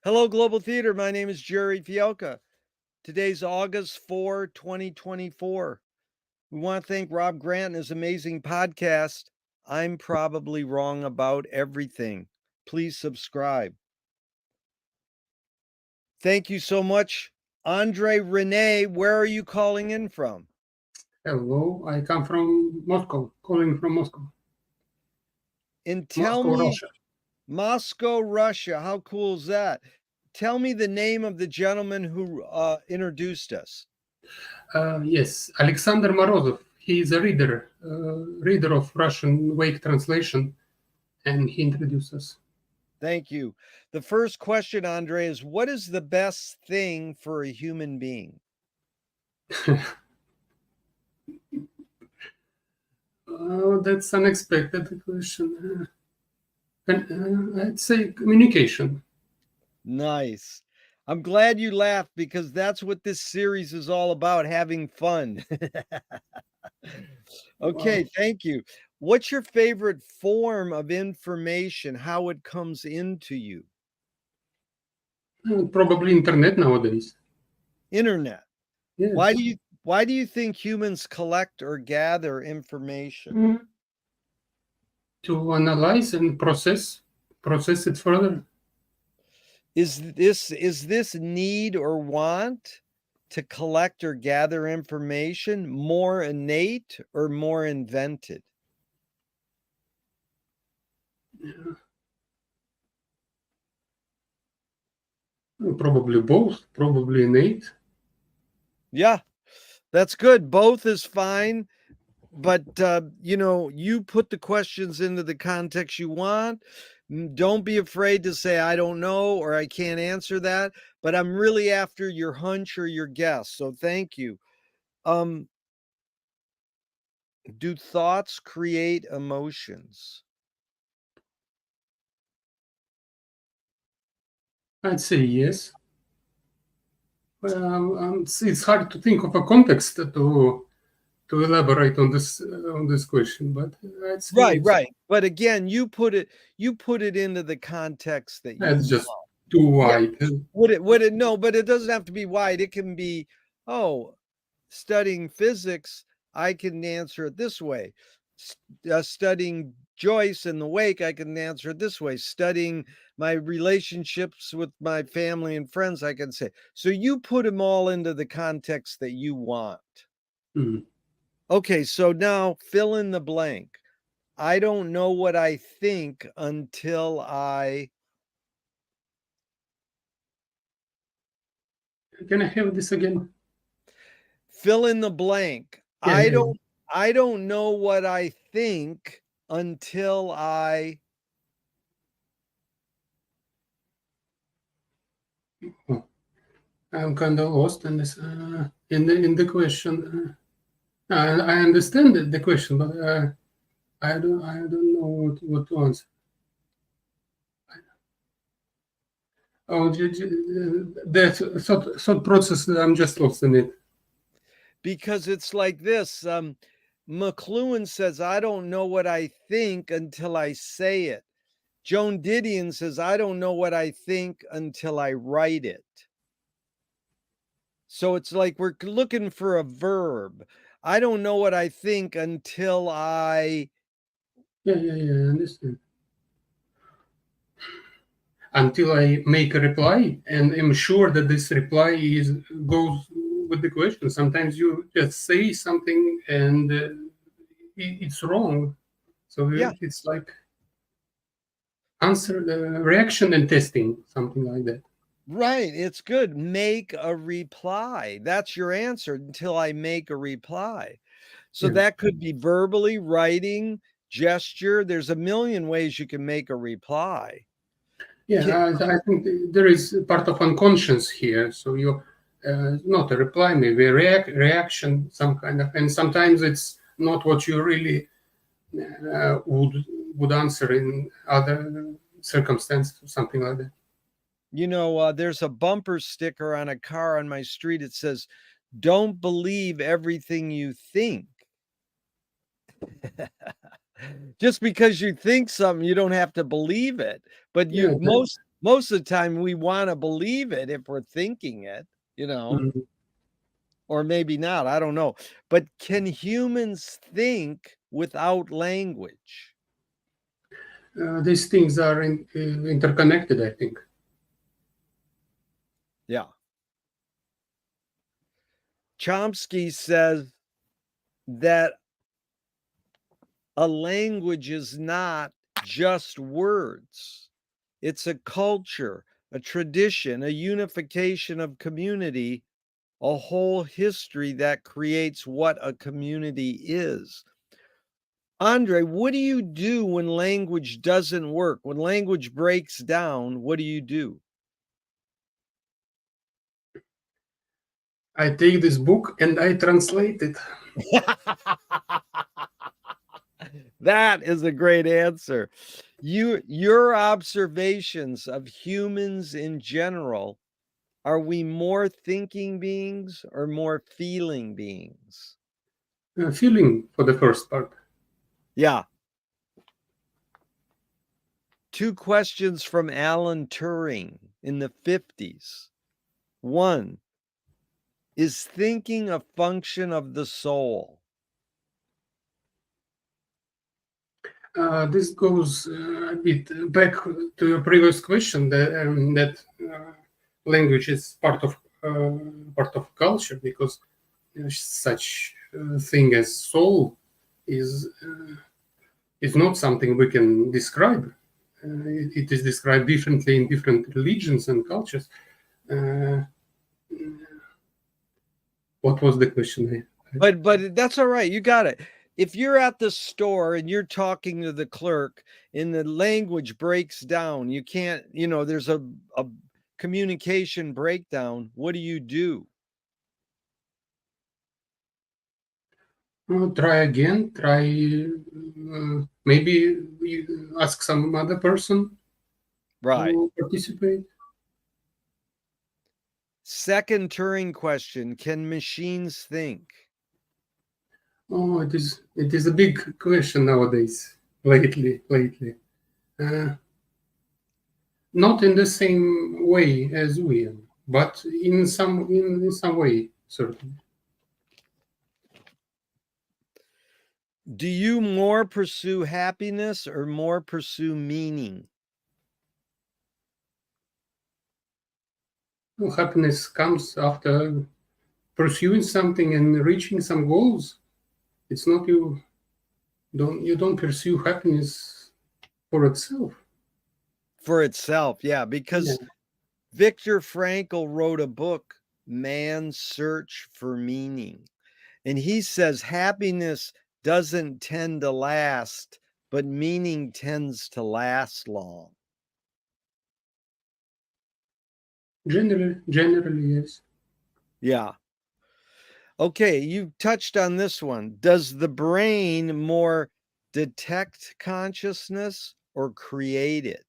Hello, Global Theater. My name is Jerry Fielka. Today's August 4, 2024. We want to thank Rob Grant and his amazing podcast, I'm Probably Wrong About Everything. Please subscribe. Thank you so much. Andrey, Rene, where are you calling in from? Hello, I come from Moscow, calling from Moscow. And tell Moscow, me, Russia. Moscow, Russia. How cool is that? Tell me the name of the gentleman who introduced us. Yes, Alexander Morozov. He is a reader of Russian Wake translation, and he introduced us. Thank you. The first question, Andrey, is what is the best thing for a human being? That's unexpected question. I'd say communication. Nice. I'm glad you laughed because that's what this series is all about, having fun. Okay, Wow. thank you. What's your favorite form of information, how it comes into you? Probably internet nowadays. Internet. Yes. Why do you think humans collect or gather information? Mm. To analyze and process it further. Is this need or want to collect or gather information more innate or more invented? Yeah. Probably both, probably innate. Yeah, that's good. Both is fine. But, you put the questions into the context you want. Don't be afraid to say, I don't know, or I can't answer that. But I'm really after your hunch or your guess. So thank you. Do thoughts create emotions? I'd say yes. Well, it's hard to think of a context to elaborate on this question, but I'd say Right, right. But again, you put it into the context that you that's want. just too Yeah. wide. Would it no, but it doesn't have to be wide. It can be, oh, studying physics, I can answer it this way. Studying Joyce in the Wake, I can answer it this way. Studying my relationships with my family and friends, I can say. So you put them all into the context that you want. Mm. Okay, so now fill in the blank. I don't know what I think until I. Can I have this again? Fill in the blank. Yeah, yeah, I don't know what I think until I. yeah. Oh, I'm kind of lost in this in the question. I understand the question, but I don't know what to answer. Oh, that thought process. I'm just lost in it. Because it's like this. McLuhan says, I don't know what I think until I say it. Joan Didion says, I don't know what I think until I write it. So it's like we're looking for a verb. I don't know what I think until I. Yeah, I understand. Until I make a reply and am sure that this reply goes with the question. Sometimes you just say something and it's wrong. So Yeah, it's like answer the reaction and testing, something like that. right. It's good. Make a reply. That's your answer until I make a reply. So Yeah, that could be verbally, writing, gesture. There's a million ways you can make a reply. I think there is part of unconscious here. So you not a reply, maybe a reaction, some kind of, and sometimes it's not what you really would answer in other circumstances, something like that. There's a bumper sticker on a car on my street. It says, don't believe everything you think. Just because you think something, you don't have to believe it. But Yeah, most of the time we want to believe it if we're thinking it, Mhm. or maybe not. I don't know. But can humans think without language? These things are interconnected, I think. Yeah. Chomsky says that a language is not just words. It's a culture, a tradition, a unification of community, a whole history that creates what a community is. Andrey, what do you do when language doesn't work? When language breaks down, what do you do? I take this book and I translate it. That is a great answer. Your observations of humans in general, are we more thinking beings or more feeling beings? Feeling for the first part. Yeah. Two questions from Alan Turing in the 50s. One, is thinking a function of the soul? This goes a bit back to your previous question that language is part of culture, because such thing as soul is not something we can describe. It is described differently in different religions and cultures. What was the question? But that's all right. You got it. If you're at the store and you're talking to the clerk and the language breaks down, you can't, there's a communication breakdown. What do you do? Try again. Try maybe you ask some other person Right. to participate. Second Turing question, can machines think? Oh, it is a big question nowadays. Lately. Uh, Not in the same way as we are, but in some way, certainly. Do you more pursue happiness or more pursue meaning? Well, happiness comes after pursuing something and reaching some goals. It's not you don't pursue happiness for itself. For itself, yeah, Yeah. because Viktor Frankl wrote a book, Man's Search for Meaning. And he says happiness doesn't tend to last, but meaning tends to last long. Generally, yes. Yeah. Okay, you touched on this one. Does the brain more detect consciousness or create it?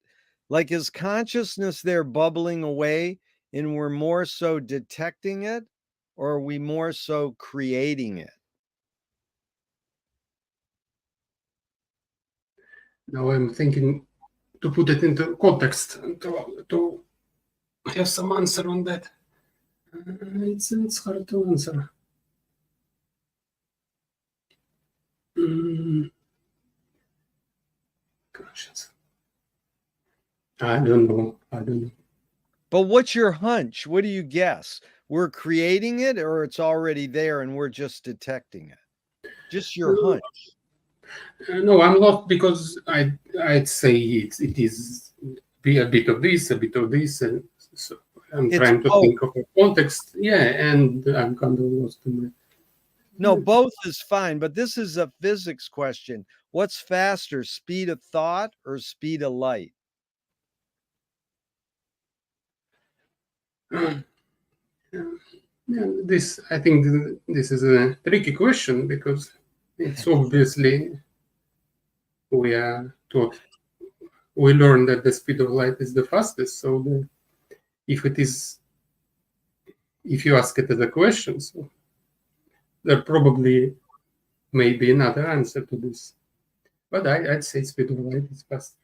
Like, is consciousness there bubbling away and we're more so detecting it, or are we more so creating it? Now I'm thinking to put it into context and to have some answer on that. It's hard to answer. Conscience. I don't know. But what's your hunch? What do you guess? We're creating it, or it's already there and we're just detecting it? Just your hunch. No, I'm lost because I'd say it is be a bit of this, a bit of this, and so I'm It's trying to both. think of a context. Yeah, and I'm kind of lost in it. No, both is fine, but this is a physics question. What's faster, speed of thought or speed of light? Yeah, this I think this is a tricky question because it's obviously we are taught we learn that the speed of light is the fastest. So if it is if you ask it as a question, so there probably may be another answer to this. But I'd say speed of light is faster.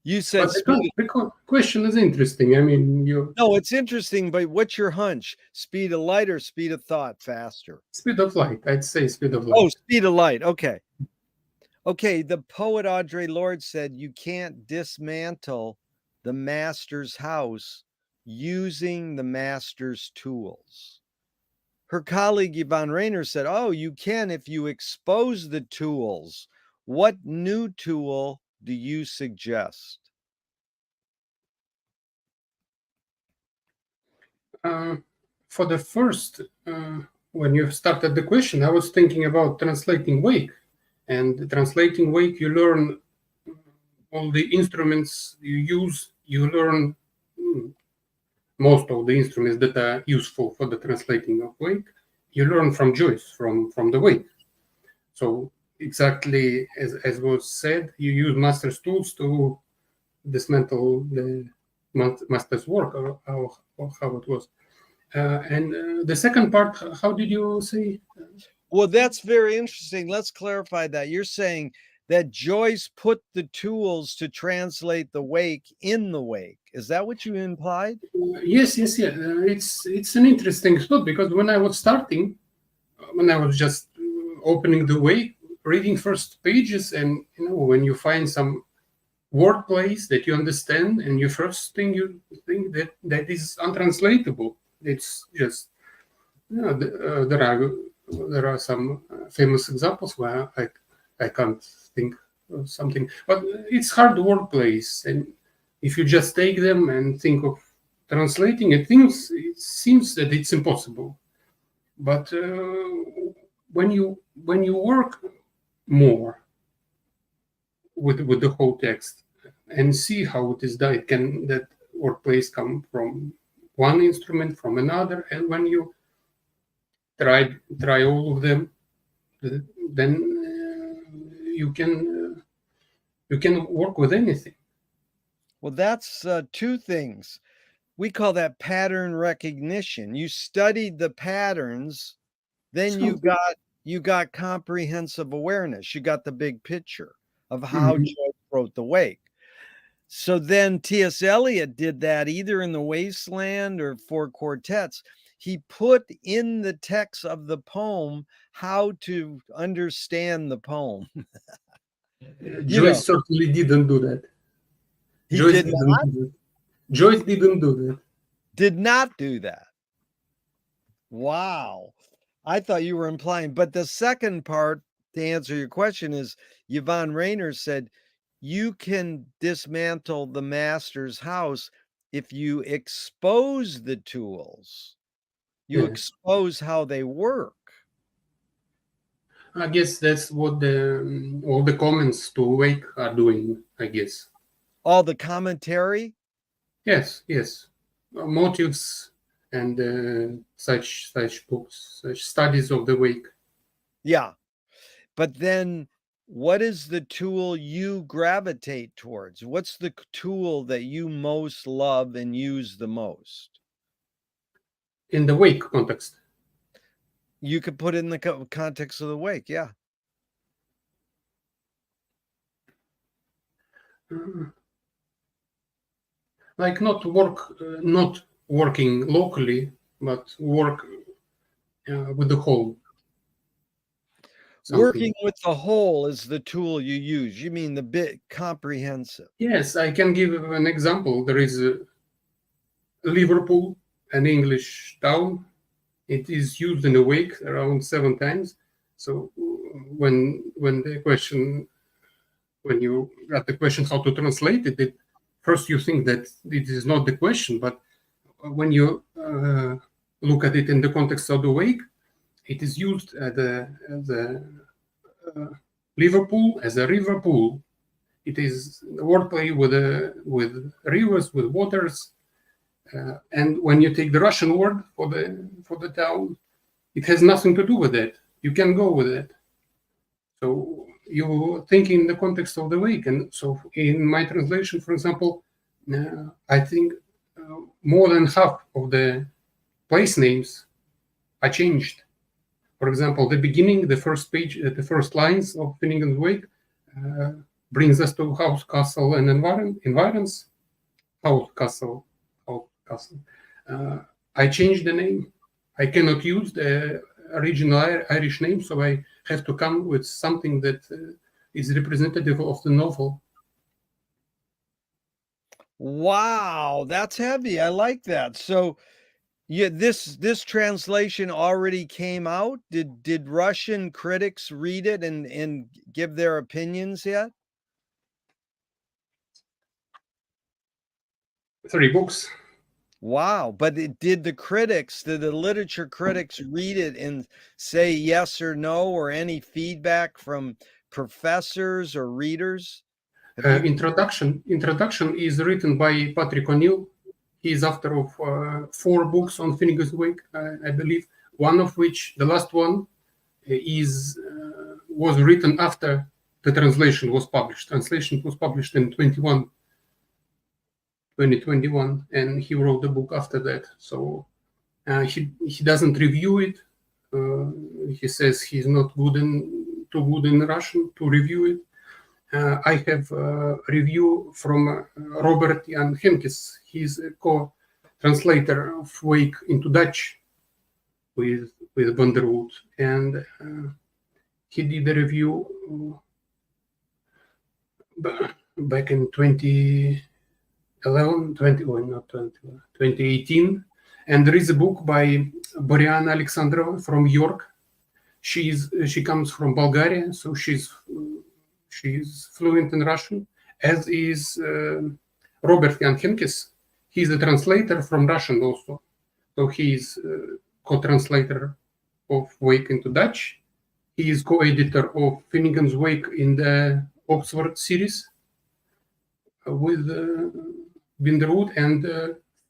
You said But the question is interesting. I mean, no, it's interesting, but what's your hunch? Speed of light or speed of thought faster? speed of light. I'd say speed of light. Oh, speed of light. Okay. Okay. The poet Audre Lorde said you can't dismantle the master's house using the master's tools. Her colleague Yvonne Rainer said, oh, you can if you expose the tools. What new tool do you suggest? For the first, when you started the question, I was thinking about translating wake. And translating wake, you learn all the instruments you use. You learn most of the instruments that are useful for the translating of wake. You learn from Joyce, from the wake. So exactly as was said, you use master's tools to dismantle the master's work, or how it was. And the second part, how did you say? Well, that's very interesting. Let's clarify that. You're saying that Joyce put the tools to translate the wake in the wake. Is that what you implied? Yes. It's an interesting thought, because when I was starting, when I was just opening the wake, reading first pages, and when you find some word plays that you understand, and your first thing you think that is untranslatable. It's just there are some famous examples where I can't think of something, but it's hard word plays, and if you just take them and think of translating it, it seems that it's impossible. But when you work more with the whole text and see how it is done, that word plays come from one instrument, from another, and when you try all of them, then you can work with anything. Well, that's two things. We call that pattern recognition. You studied the patterns, then you got comprehensive awareness. You got the big picture of how Joyce wrote the wake. So then T.S. Eliot did that either in The Wasteland or Four Quartets. He put in the text of the poem how to understand the poem. Joyce certainly didn't do that. Joyce didn't do that. Did not do that. Wow. I thought you were implying, but the second part to answer your question is Yvonne Rainer said, you can dismantle the master's house if you expose the tools. You expose how they work. I guess that's what all the comments to Wake are doing, I guess. All the commentary? Yes. Motives and such books, such studies of the Wake. Yeah. But then what is the tool you gravitate towards? What's the tool that you most love and use the most? In the Wake context. You could put it in the context of the wake, yeah. Like not working locally, but work with the whole. Something. Working with the whole is the tool you use. You mean the bit comprehensive? Yes, I can give an example. There is Liverpool, an English town. It is used in a wake around 7 times. So when you got the question how to translate it, first you think that it is not the question, but when you look at it in the context of the wake, it is used as a Liverpool as a river pool. It is the wordplay with rivers, with waters, and when you take the Russian word for the town, it has nothing to do with that. You can go with it. So you think in the context of the wake, and so in my translation, for example, I think more than half of the place names are changed. For example, the beginning, the first page, the first lines of Finnegan's Wake, brings us to house, castle, and environs. House, castle, house, castle. I changed the name. I cannot use the original Irish name, so I have to come with something that is representative of the novel. Wow, that's heavy. I like that. So yeah, this translation already came out. Did Russian critics read it and give their opinions yet? 3 books. Wow, but did the literature critics read it and say yes or no, or any feedback from professors or readers? Have you Introduction is written by Patrick O'Neill. He is author of 4 books on Finnegan's Wake, I believe. One of which, the last one, was written after the translation was published. Translation was published in 2021, and he wrote the book after that. So he doesn't review it. He says he's not too good in Russian to review it. I have a review from Robert Jan Henkes. He's a co-translator of Wake into Dutch with Vanderwood, and he did a review back in 2018. And there is a book by Boriana Alexandrova from York. She comes from Bulgaria, so she's fluent in Russian, as is Robert Jan Henkes. He's a translator from Russian also. So he's co-translator of Wake into Dutch. He is co-editor of Finnegan's Wake in the Oxford series with Binderwood and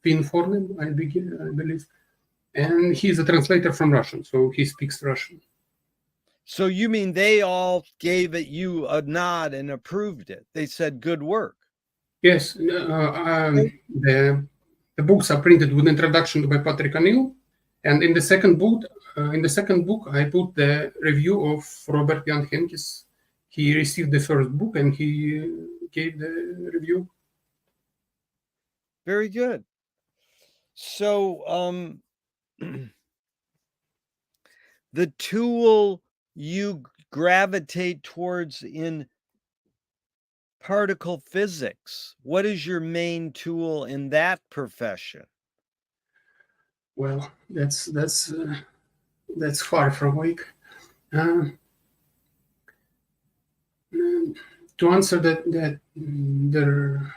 Finn Fornham, I believe. And he's a translator from Russian, so he speaks Russian. So you mean they all gave it you a nod and approved it? They said good work. Yes, the books are printed with introduction by Patrick O'Neill, and in the second book, I put the review of Robert Jan Henkes. He received the first book and he gave the review. Very good. So the tool you gravitate towards in particle physics, what is your main tool in that profession? Well, that's far from Wake. To answer that,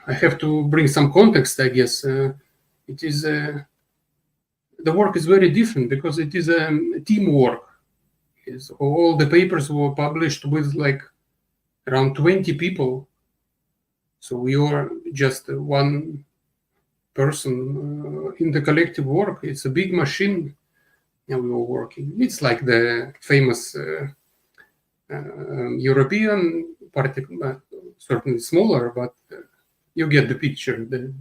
I have to bring some context, I guess. It is the work is very different because it is a teamwork. All the papers were published with like around 20 people, so we are just one person in the collective work. It's a big machine, and we were working. It's like the famous European particle, certainly smaller, but you get the picture. The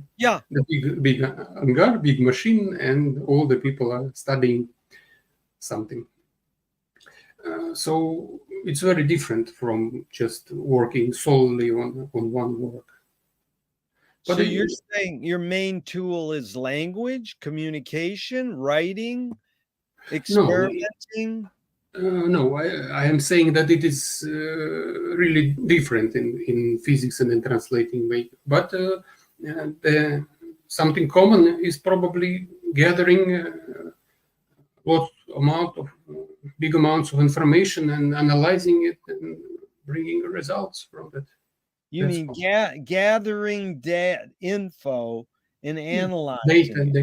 big hangar, big machine, and all the people are studying something. So it's very different from just working solely on one work. But so you're saying your main tool is language, communication, writing, experimenting? No, I am saying that it is really different in physics and in translating way. But something common is probably gathering big amounts of information and analyzing it and bringing results from that. You mean gathering info and analyzing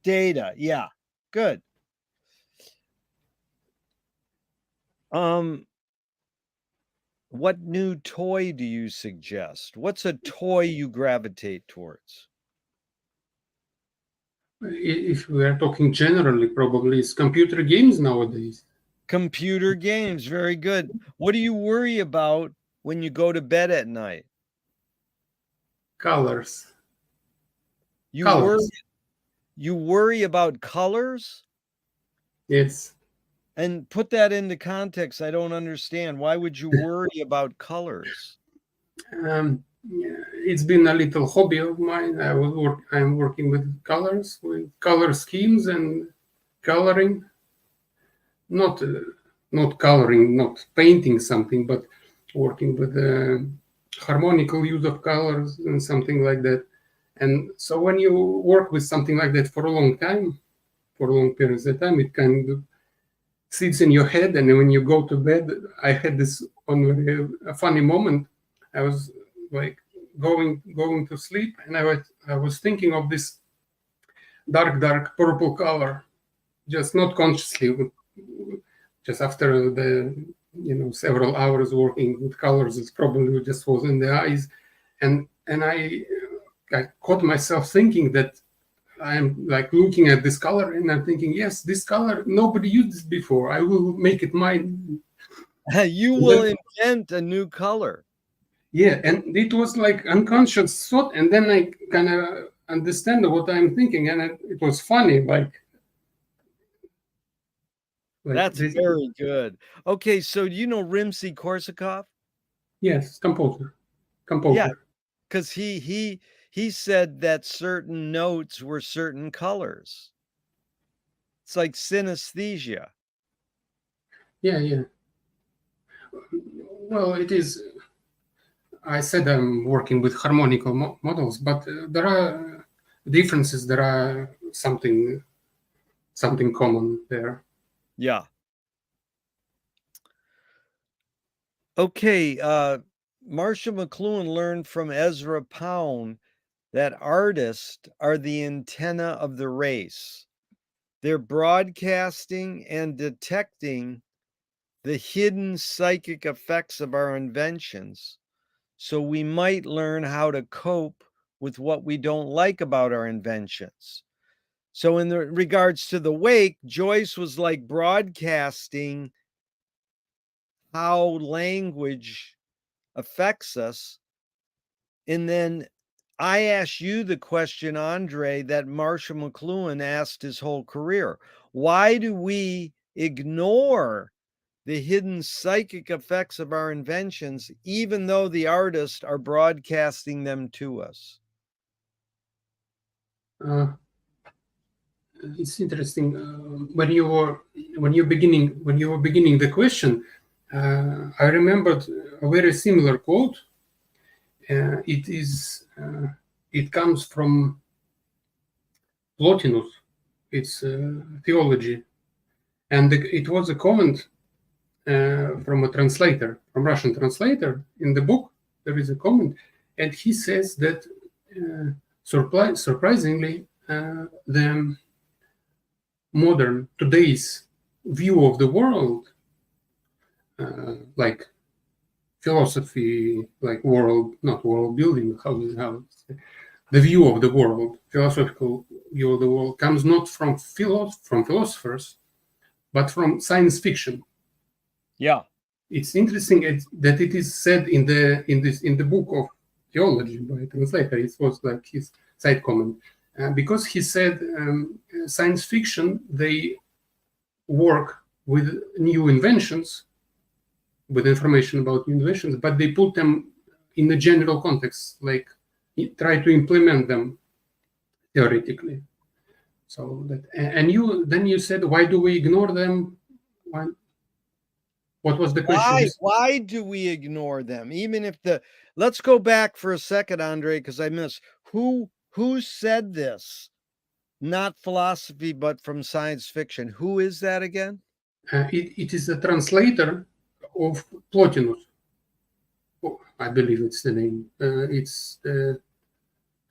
data. Yeah, good. What new toy do you suggest? What's a toy you gravitate towards? If we are talking generally, probably it's computer games nowadays. Computer games, very good. What do you worry about when you go to bed at night? Colors. You worry about colors? Yes. And put that into context. I don't understand. Why would you worry about colors? Yeah, it's been a little hobby of mine. I'm working with colors, with color schemes and coloring. Not not coloring, not painting something, but working with harmonical use of colors and something like that. And so when you work with something like that for a long time, for long periods of time, it kind of sits in your head. And when you go to bed, I had this one a funny moment. I was like going to sleep, and I was thinking of this dark purple color, just not consciously, just after the several hours working with colors. It probably just was in the eyes, and I caught myself thinking that I'm like looking at this color, and I'm thinking, yes, this color, nobody used this before. I will make it mine. You will invent a new color. Yeah, and it was like unconscious thought, and then I kind of understand what I'm thinking, and it was funny, like That's this. very good. Okay, so do you know Rimsky-Korsakov? Yes, Yeah, composer. because he said that certain notes were certain colors. It's like synesthesia. Yeah. Well, it is. I said I'm working with harmonical models, but there are differences. There are something common there. Yeah. Okay, Marshall McLuhan learned from Ezra Pound that artists are the antenna of the race. They're broadcasting and detecting the hidden psychic effects of our inventions, so we might learn how to cope with what we don't like about our inventions. So, in the regards to the wake, Joyce was like broadcasting how language affects us. And then I asked you the question, Andrey, that Marshall McLuhan asked his whole career. Why do we ignore the hidden psychic effects of our inventions, even though the artists are broadcasting them to us? It's interesting when you were beginning the question. I remembered a very similar quote. It comes from Plotinus. It's theology, and it was a comment from a translator, from Russian translator. In the book, there is a comment, and he says that surprisingly, the modern today's view of the world, like philosophy, like not world building, the view of the world, philosophical view of the world, comes not from philosophers, but from science fiction. Yeah. It's interesting that it is said in the book of theology by a translator. It was like his side comment, because he said science fiction, they work with new inventions, with information about new inventions, but they put them in a general context, like try to implement them theoretically. So that, and you said, why do we ignore them? What was the question? Why do we ignore them? Even if let's go back for a second, Andrey, because I missed who said this? Not philosophy, but from science fiction. Who is that again? It is a translator of Plotinus. Oh, I believe it's the name. It's the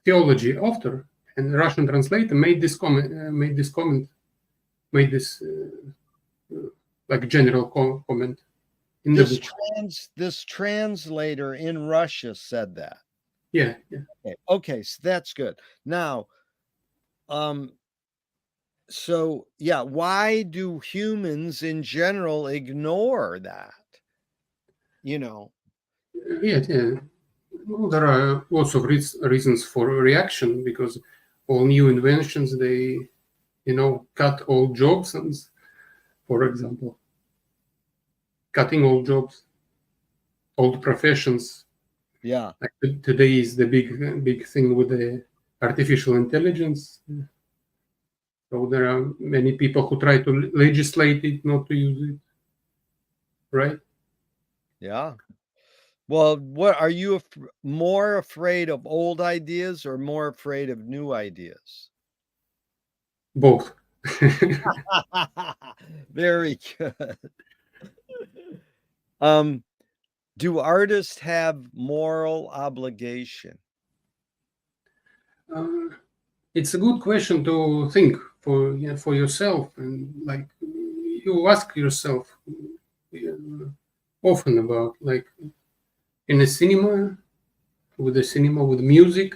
theology author and Russian translator made this comment. Made this like general comment in the book. This translator in Russia said that. Yeah. Okay, so that's good. Now, so yeah, why do humans in general ignore that? Yeah. Well, there are lots of reasons for reaction, because all new inventions, they cut old jobs, and for example, cutting old jobs, old professions, Yeah. Like today is the big thing with the artificial intelligence. So there are many people who try to legislate it not to use it, right? Yeah. Well, what are you more afraid of old ideas or more afraid of new ideas? Both. Very good. Um, do artists have moral obligation? Uh, it's a good question to think for, for yourself, and like you ask yourself often about, like, in a cinema, with music.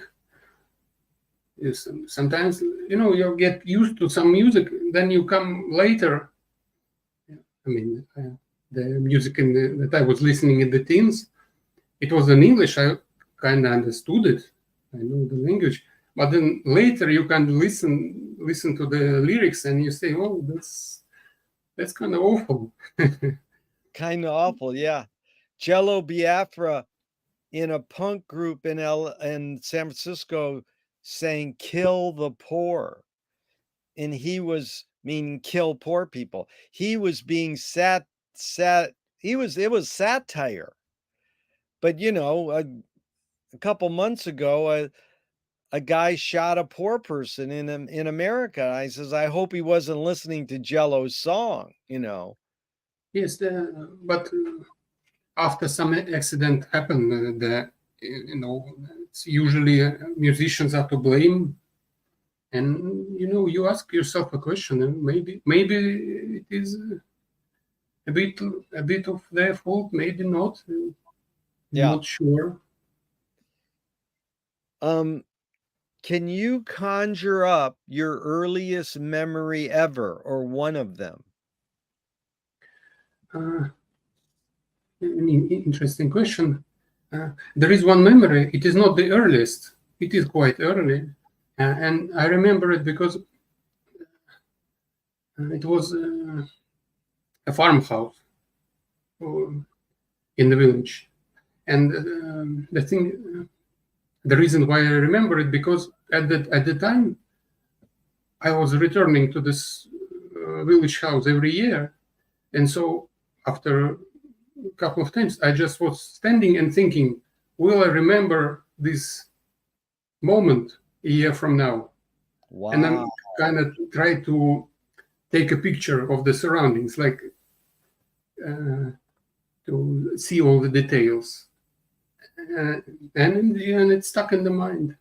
Sometimes you get used to some music, then you come later. I mean, the music that I was listening in the teens, it was in English. I kind of understood it. I know the language, but then later you can listen to the lyrics, and you say, "Oh, that's kind of awful." Kind of awful, yeah. Jello Biafra in a punk group in San Francisco saying "kill the poor," and he was meaning kill poor people. He was being sat. It was satire. But a couple months ago, a guy shot a poor person in America. I says, I hope he wasn't listening to Jello's song. Yes, but after some accident happened, it's usually musicians are to blame, and you ask yourself a question, and maybe it is a bit of their fault, maybe not. Yeah. Not sure. Um, can you conjure up your earliest memory ever or one of them? Uh, an interesting question. There is one memory. It is not the earliest. It is quite early, and I remember it because it was a farmhouse uh, in the village. And the reason why I remember it, because at the time I was returning to this village house every year, and so after a couple of times, I just was standing and thinking, will I remember this moment a year from now? And Wow. then kind of try to take a picture of the surroundings, like uh, to see all the details. And in the end, it stuck in the mind.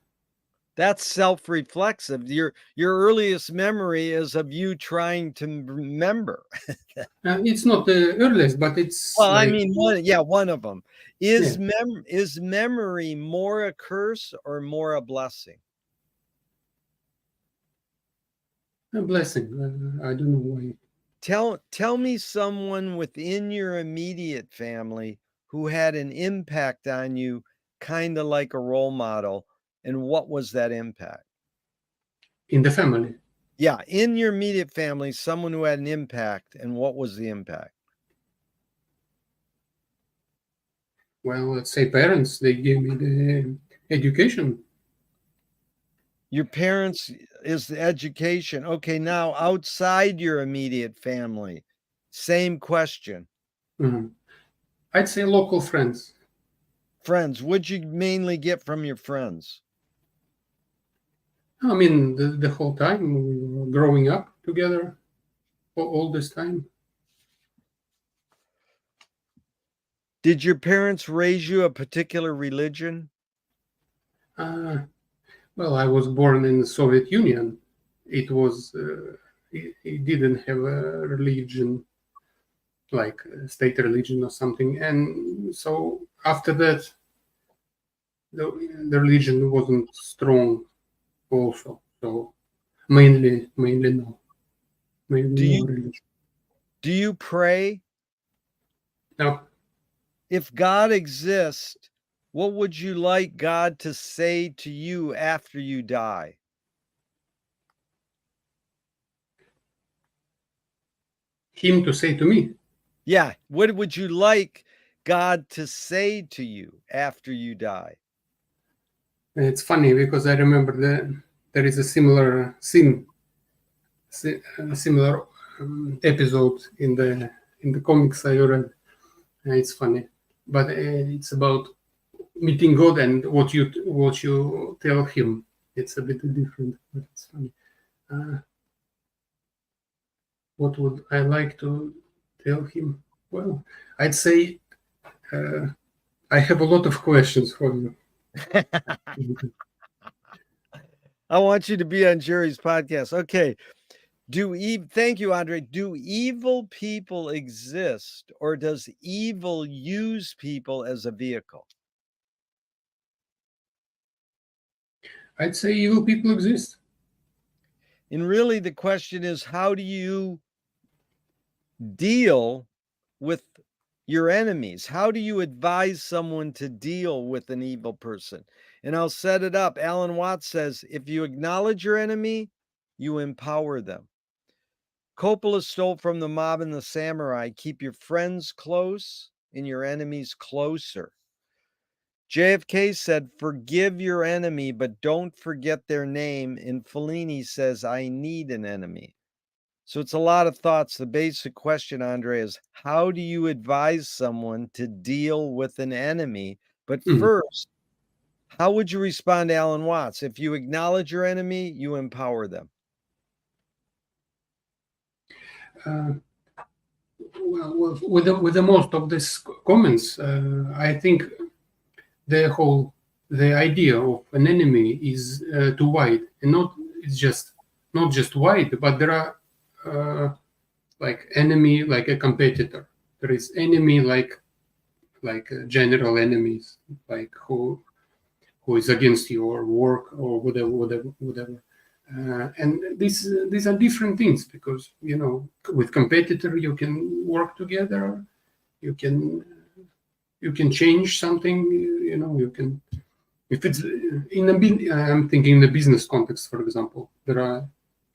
That's self-reflexive. Your earliest memory is of you trying to remember. It's not the earliest, but it's Well, I like, mean, one of them. yeah, Is memory more a curse or more a blessing? a blessing. I don't know why. Tell me someone within your immediate family who had an impact on you, kinda like a role model, and what was that impact? In the family, Yeah, in your immediate family, someone who had an impact, and what was the impact? well, let's say parents, they gave me the education. Your parents is the education. Okay, now outside your immediate family, same question. Mhm. I'd say local friends. Friends, what'd you mainly get from your friends? I mean, the whole time we were growing up together, all this time. Did your parents raise you a particular religion? Uh, well, I was born in the Soviet Union. It was, it didn't have a religion, like a state religion or something. And so after that, the religion wasn't strong also. So mainly no, mainly Do no you religion. do you pray? Now, If God exists, what would you like God to say to you after you die? him to say to me, Yeah, what would you like God to say to you after you die? It's funny because I remember there is a similar scene, similar episode in the comics I read. It's funny, but it's about meeting God and what you tell him. It's a bit different, but it's funny. What would I like to tell him? Well, I'd say I have a lot of questions for you. I want you to be on Jerry's podcast. Okay. Thank you, Andrey. Do evil people exist, or does evil use people as a vehicle? I'd say evil people exist. And really, the question is, how do you deal with your enemies? How do you advise someone to deal with an evil person? And I'll set it up. Alan Watts says, if you acknowledge your enemy, you empower them. Coppola stole from the mob and the samurai. Keep your friends close and your enemies closer. JFK said, forgive your enemy, but don't forget their name. And Fellini says, I need an enemy. So it's a lot of thoughts. The basic question, Andrey, is how do you advise someone to deal with an enemy? But first, how would you respond to Alan Watts? If you acknowledge your enemy, you empower them. Well, with the most of these comments, I think the idea of an enemy is too wide, and not just wide, but there are like enemy like a competitor. There is enemy like general enemies, like who is against your work or whatever. And these are different things because with competitor you can work together, you can change something, you can, if it's I'm thinking in the business context, for example,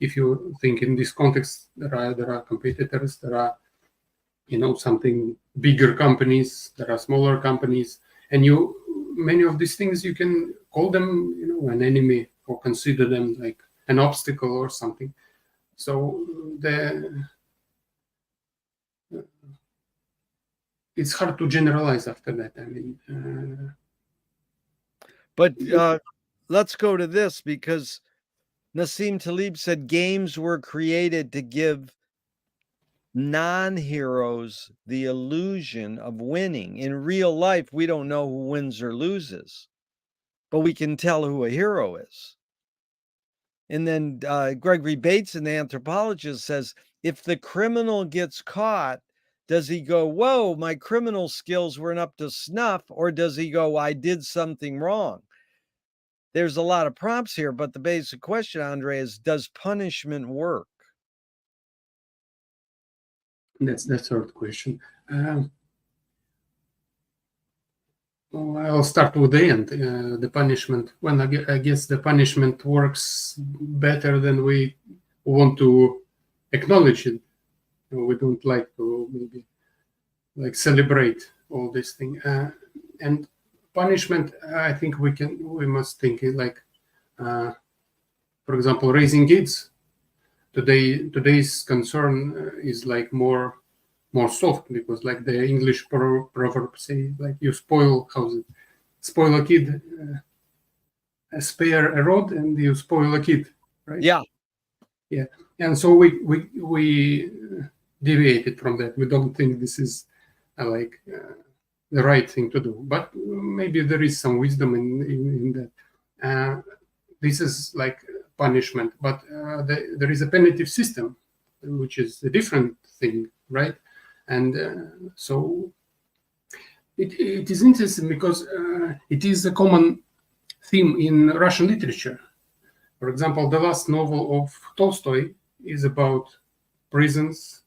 if you think in this context, there are competitors, there are something bigger companies, there are smaller companies, and many of these things you can call them an enemy or consider them like an obstacle or something. So it's hard to generalize after that. I mean, but let's go to this, because Nassim Taleb said games were created to give non-heroes the illusion of winning. In real life, we don't know who wins or loses, but we can tell who a hero is. And then Gregory Bateson, the anthropologist, says, if the criminal gets caught, does he go, whoa, my criminal skills weren't up to snuff? Or does he go, I did something wrong? There's a lot of prompts here, but the basic question, Andrey, is, does punishment work? That's the third question. I'll start with the end. The punishment. Well, I guess the punishment works better than we want to acknowledge it. We don't like to maybe like celebrate all this thing. And punishment, I think we must think it like, for example, raising kids. Today's concern is like more soft, because like the English proverb say, like you spoil a kid, spare a rod, and you spoil a kid, right? Yeah. And so we deviated from that. We don't think this is the right thing to do, but maybe there is some wisdom in that. This is like punishment, but there is a punitive system, which is a different thing, right? And so it is interesting because it is a common theme in Russian literature. For example, the last novel of Tolstoy is about prisons,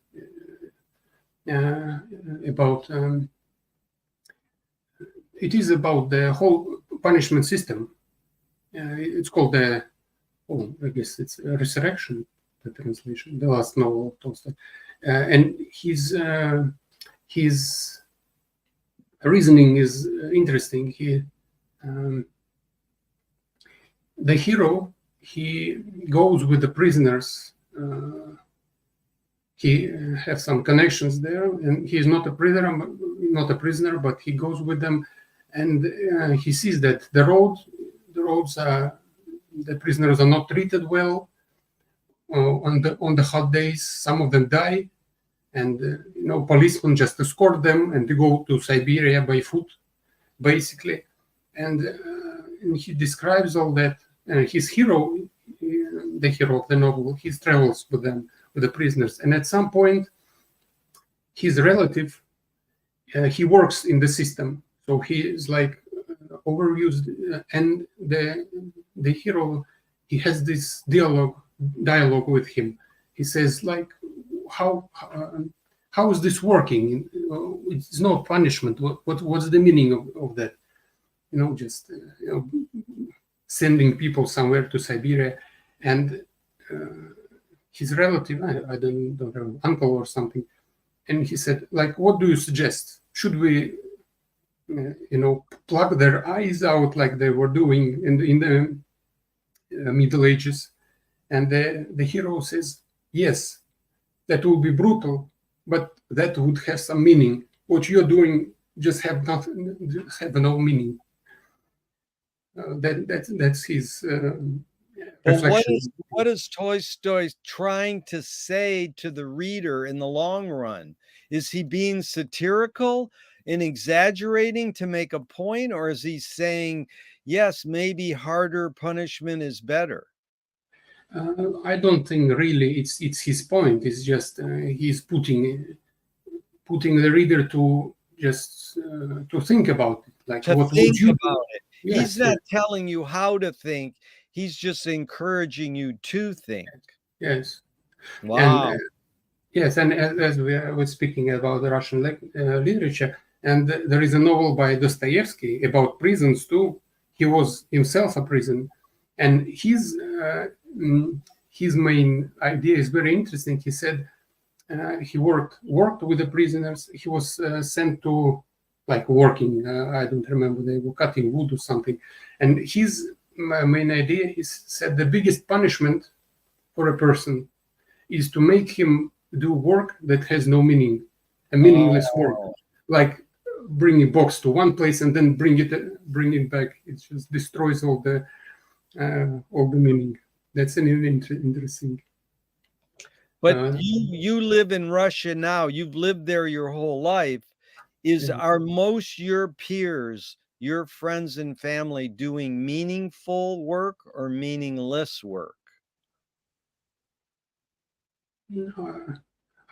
it is about the whole punishment system. It's called I guess it's Resurrection, the translation, the last novel of Tolstoy. And his reasoning is interesting. The hero, he goes with the prisoners. He has some connections there, and he's not a prisoner, but he goes with them, and he sees that the roads are, the prisoners are not treated well. On the hot days, some of them die, and policemen just escort them and they go to Siberia by foot, basically. And he describes all that. His hero, the hero of the novel, he travels with them, with the prisoners, and at some point, his relative, he works in the system, so he is like overused, and the hero, he has this dialogue with him. He says, like, how is this working? It's not punishment. What's the meaning of that? Just sending people somewhere to Siberia. And his relative, I don't know, uncle or something, and he said, like, what do you suggest? Should we plug their eyes out like they were doing in the Middle Ages? And the hero says, yes, that would be brutal, but that would have some meaning. What you're doing just have no meaning. That's his reflection. What is Tolstoy trying to say to the reader in the long run? Is he being satirical and exaggerating to make a point, or is he saying, yes, maybe harder punishment is better? I don't think really it's his point. It's just he's putting the reader to just to think about it. Like, To what think would you about do? it. Yes, He's not telling you how to think. He's just encouraging you to think. yes. Wow. And yes, and as we were speaking about the Russian literature, and there is a novel by Dostoevsky about prisons too. He was himself a prison, and his main idea is very interesting. He said he worked with the prisoners. He was sent to, like, working. I don't remember, they were cutting wood or something. And his main idea is said the biggest punishment for a person is to make him do work that has no meaning, a meaningless work, like bring a box to one place and then bring it back. It just destroys all the meaning. That's an interesting. But you live in Russia now. You've lived there your whole life. Are most your peers, your friends and family, doing meaningful work or meaningless work?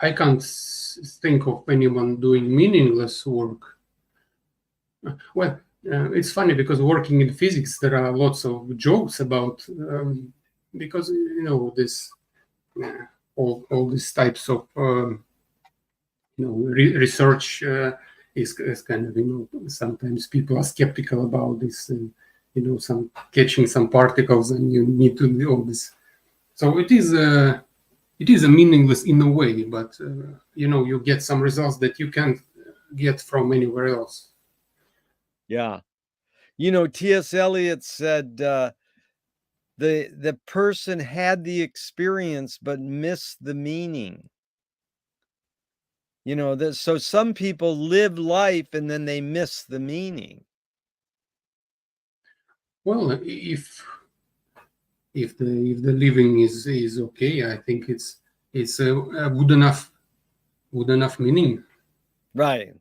I can't think of anyone doing meaningless work. Well, it's funny because working in physics, there are lots of jokes about because this all these types of research is kind of sometimes people are skeptical about this, and some catching some particles, and you need to do all this. So it is a meaningless in a way, but you get some results that you can't get from anywhere else. Yeah. T.S. Eliot said the person had the experience but missed the meaning. So some people live life and then they miss the meaning. Well, if the living is okay, I think it's a good enough meaning. Right.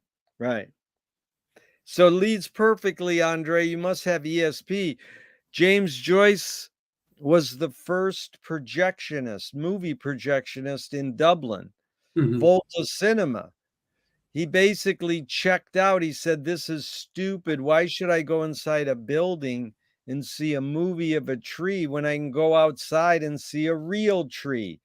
So it leads perfectly, Andrey. You must have ESP. James Joyce was the first movie projectionist in Dublin, Volta Cinema. He basically checked out. He said, this is stupid. Why should I go inside a building and see a movie of a tree when I can go outside and see a real tree?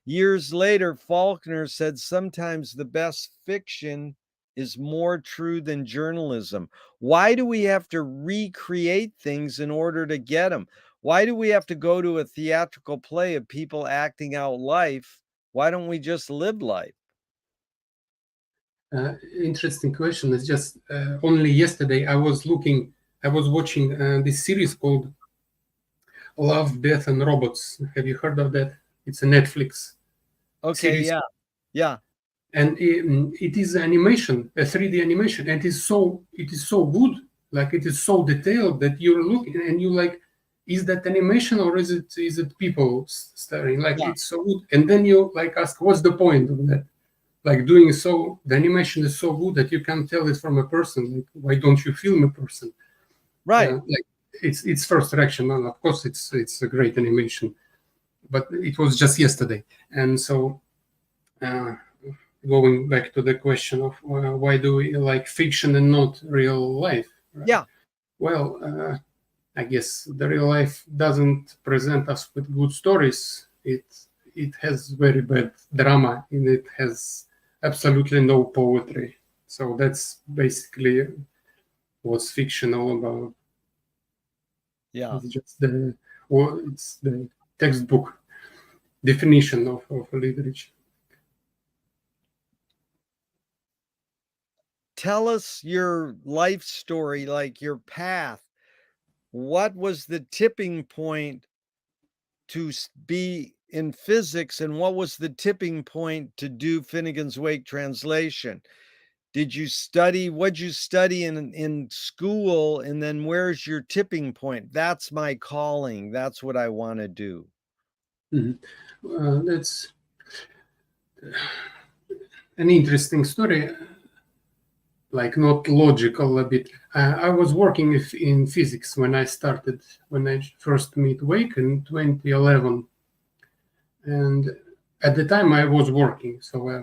Years later, Faulkner said sometimes the best fiction is more true than journalism. Why do we have to recreate things in order to get them? Why do we have to go to a theatrical play of people acting out life? Why don't we just live life? Interesting question. It's just only yesterday I was watching this series called Love, Death, and Robots. Have you heard of that? It's a Netflix Okay, series, yeah. and it is animation, a 3D animation, and it is so good. Like it is so detailed that you're looking and you like, is that animation or is it people staring? Like Yeah. it's so good, and then you like ask, what's the point of that? Like doing so, the animation is so good that you can't tell it from a person. Like, why don't you film a person? Right. Like it's first reaction, and of course it's a great animation, but it was just yesterday, and so going back to the question of why do we like fiction and not real life? Right? Yeah. Well, I guess the real life doesn't present us with good stories. It has very bad drama, and it has absolutely no poetry. So that's basically what's fiction all about. Yeah. It's just it's the textbook definition of literature. Tell us your life story, like your path. What was the tipping point to be in physics, and what was the tipping point to do Finnegan's Wake translation? What'd you study in school, and then where's your tipping point? That's my calling. That's what I want to do. That's an interesting story, like not logical a bit. I was working in physics when I first met Wake in 2011, and at the time I was working. So I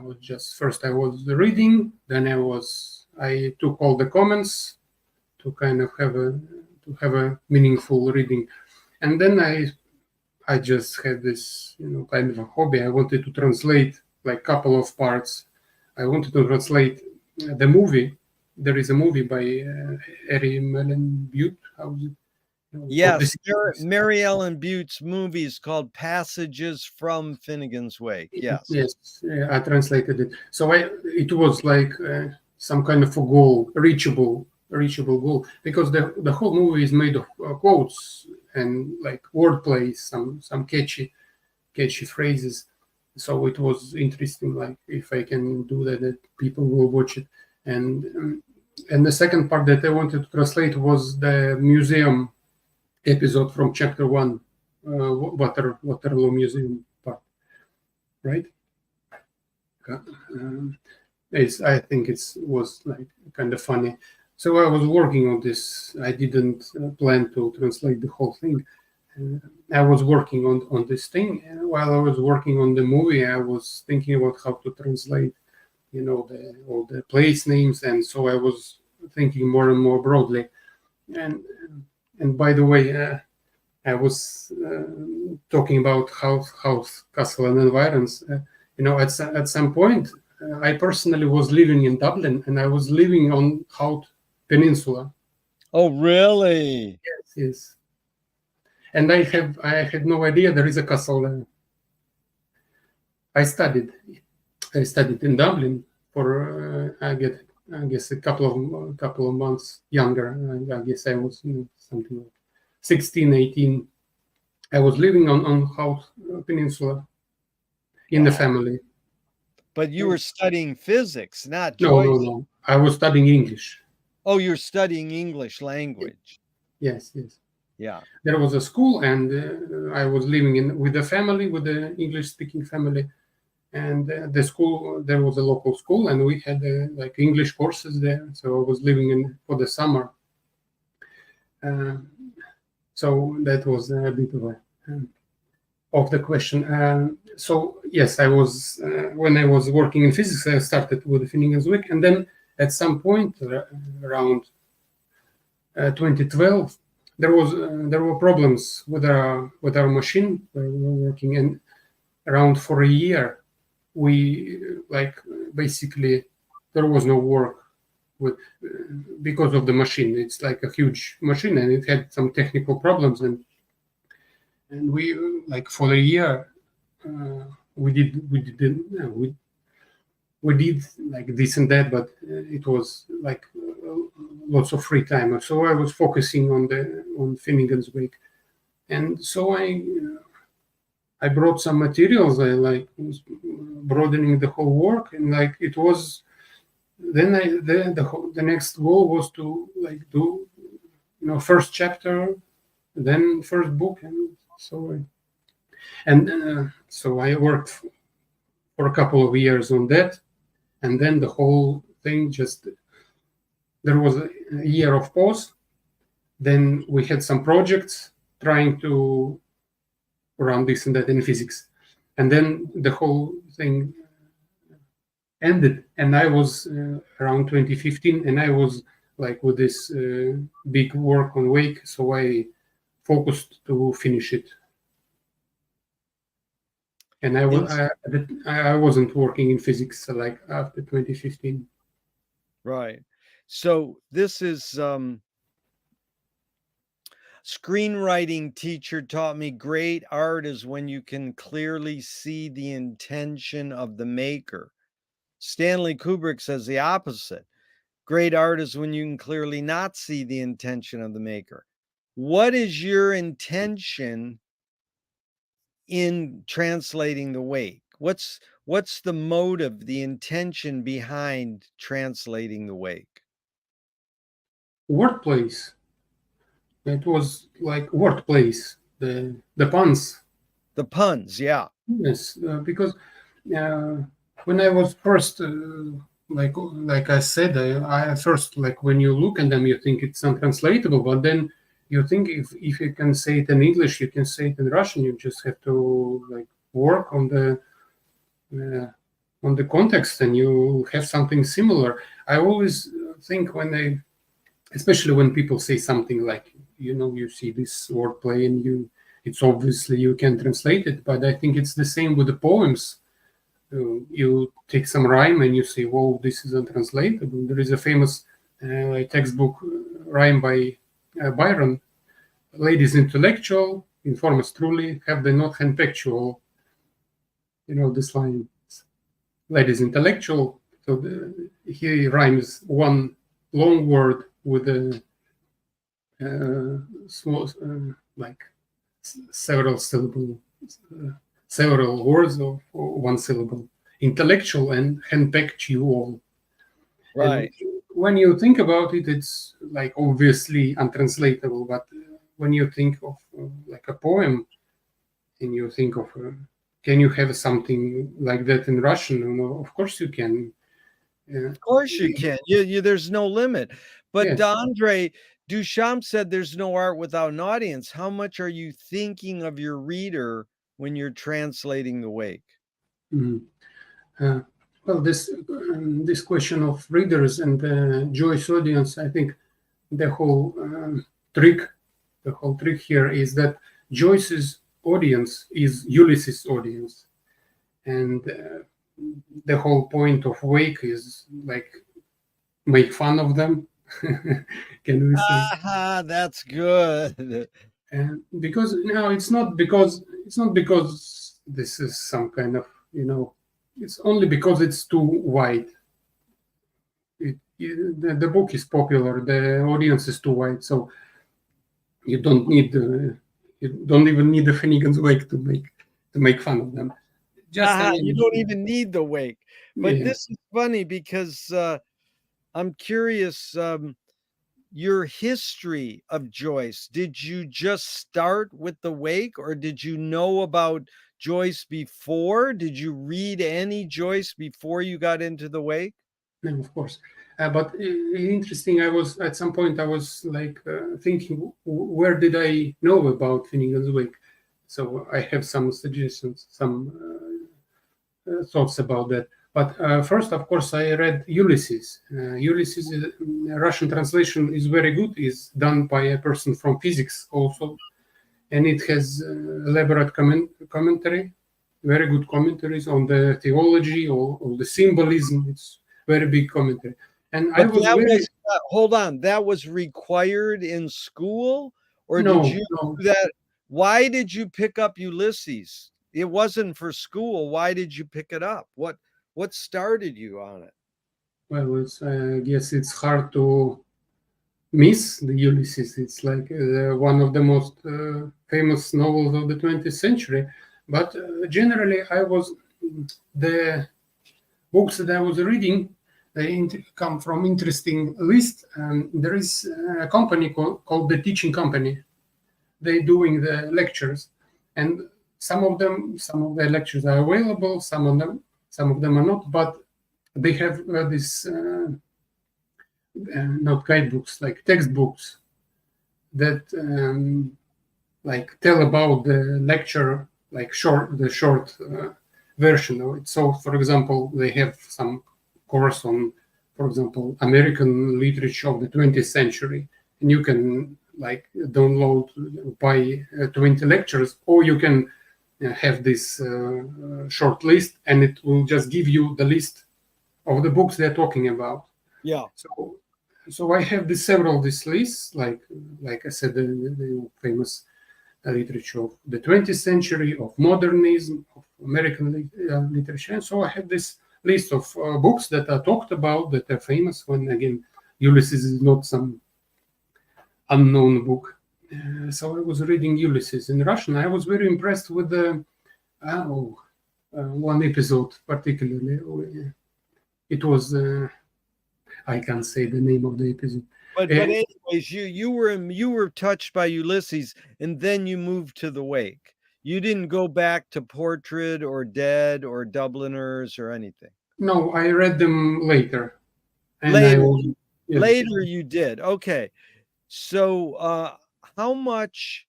was reading, then I took all the comments to kind of have a meaningful reading, and then I just had this kind of a hobby. I wanted to translate like couple of parts. I wanted to translate the movie. There is a movie by Ari Butte. How is it? Yes, Mary Ellen Butte's movie is called Passages from Finnegan's Wake. Yes. Yes, I translated it. So it was like some kind of a goal, reachable goal, because the whole movie is made of quotes and like wordplay, some catchy phrases. So it was interesting. Like if I can do that people will watch it. And the second part that I wanted to translate was the museum episode from chapter 1, Waterloo Museum part, right? I think it was like kind of funny. So I was working on this. I didn't plan to translate the whole thing. I was working on this thing, and while I was working on the movie, I was thinking about how to translate, all the place names, and so I was thinking more and more broadly. And by the way, I was talking about house, castle, and environs. At some point, I personally was living in Dublin, and I was living on Howth Peninsula. Oh, really? Yes. And I had no idea there is a castle there. I studied in Dublin for I guess a couple of months younger. I guess I was something like 16, 18. I was living on Howth Peninsula in the family. But you were studying physics, not No, Joyce. no. I was studying English. Oh, you're studying English language. Yes. Yeah. There was a school, and I was living with the English-speaking family. And the school, there was a local school, and we had like English courses there. So I was living for the summer. So that was a bit of the question. So yes, I was when I was working in physics, I started with Finnegan's Wake, and then at some point around 2012, there were problems with our machine where we were working, and around for a year, we basically there was no work because of the machine. It's like a huge machine, and it had some technical problems, and we for a year we we did like this and that, but it was like lots of free time. So I was focusing on Finnegan's Wake, and so I brought some materials. I like was broadening the whole work, and like it was. Then the next goal was to like do first chapter, then first book, and so I worked for a couple of years on that, and then the whole thing just there was a year of pause. Then we had some projects trying to run this and that in physics, and then the whole thing ended. And I was around 2015, and I was like with this big work on Wake, so I focused to finish it. And I wasn't working in physics like after 2015. Right. So this is screenwriting teacher taught me great art is when you can clearly see the intention of the maker. Stanley Kubrick says the opposite. Great art is when you can clearly not see the intention of the maker. What is your intention in translating the Wake? What's the motive, the intention behind translating the Wake? Wordplays. It was like wordplays, the puns. The puns, yeah. Yes, because when I was first, like I said, I first like when you look at them, you think it's untranslatable, but then you think if you can say it in English, you can say it in Russian. You just have to like work on the context, and you have something similar. I always think especially when people say something like, you see this wordplay and it's obviously you can translate it, but I think it's the same with the poems. You take some rhyme and you say, whoa, this is untranslatable. There is a famous textbook rhyme by Byron. Ladies intellectual, inform us truly, have they not handpectual? This line. Ladies intellectual. So he rhymes one long word with a small, like several words of one syllable. Intellectual and handpectual. Right. And when you think about it, it's like obviously untranslatable. But when you think of like a poem, and you think of can you have something like that in Russian? Of course you can. Of course you can. There's no limit. But Yes. Andrey, Duchamp said there's no art without an audience. How much are you thinking of your reader when you're translating the Wake? Well, this question of readers and Joyce audience, I think the whole trick here is that Joyce's audience is Ulysses' audience, and the whole point of Wake is like make fun of them. Can we say? That's good. And because it's not because this is some kind of it's only because it's too wide. The book is popular, the audience is too wide, so you don't even need the Finnegan's Wake to make fun of them. You don't even need the Wake. But yeah. this is funny because I'm curious, your history of Joyce. Did you just start with the Wake, or did you know about Joyce before? Did you read any Joyce before you got into the Wake? No, of course. But interesting, at some point I was like thinking, where did I know about Finnegan's Wake? So I have some suggestions, some thoughts about that. But first, of course, I read Ulysses. Ulysses, Russian translation is very good. It's done by a person from physics also. And it has elaborate commentary, very good commentaries on the theology or the symbolism. It's very big commentary. And I was hold on, that was required in school, or no, did you do that? Why did you pick up Ulysses? It wasn't for school. Why did you pick it up? What started you on it? Well, I guess it's hard to miss the Ulysses. It's like one of the most famous novels of the 20th century. But generally, the books that I was reading, they come from interesting list. There is a company called the Teaching Company. They doing the lectures, and some of the lectures are available. Some of them are not. But they have this not guidebooks, like textbooks that like tell about the lecture, like the short version of it. So, for example, they have some course on, for example, American literature of the 20th century, and you can like download, buy 20 lectures, or you can have this short list, and it will just give you the list of the books they're talking about. Yeah. So I have several these lists, like I said, the famous literature of the 20th century, of modernism, of American literature. And so I have this list of books that are talked about, that are famous. When again, Ulysses is not some unknown book. So I was reading Ulysses in Russian. I was very impressed with the one episode particularly. It was I can't say the name of the episode. But anyways, you were touched by Ulysses, and then you moved to the Wake. You didn't go back to Portrait or Dead or Dubliners or anything. No, I read them later. And later you did. Okay. So how much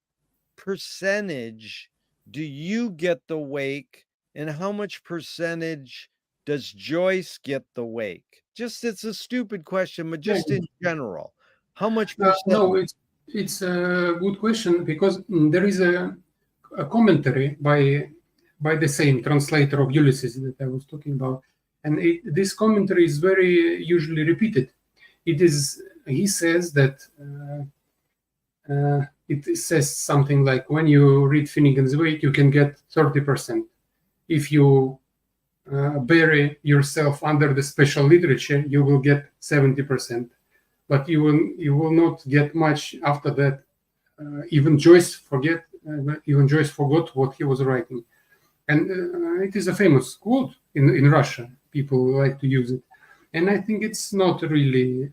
percentage do you get the Wake, and how much percentage does Joyce get the Wake? Just, it's a stupid question, but just in general, how much percentage? No, it's a good question, because there is a commentary by the same translator of Ulysses that I was talking about, and this commentary is very usually repeated. He says that it says something like, when you read Finnegan's Wake, you can get 30%. If you bury yourself under the special literature, you will get 70%. But you will not get much after that. Even Joyce forgot what he was writing. And it is a famous quote in Russia. People like to use it. And I think it's not really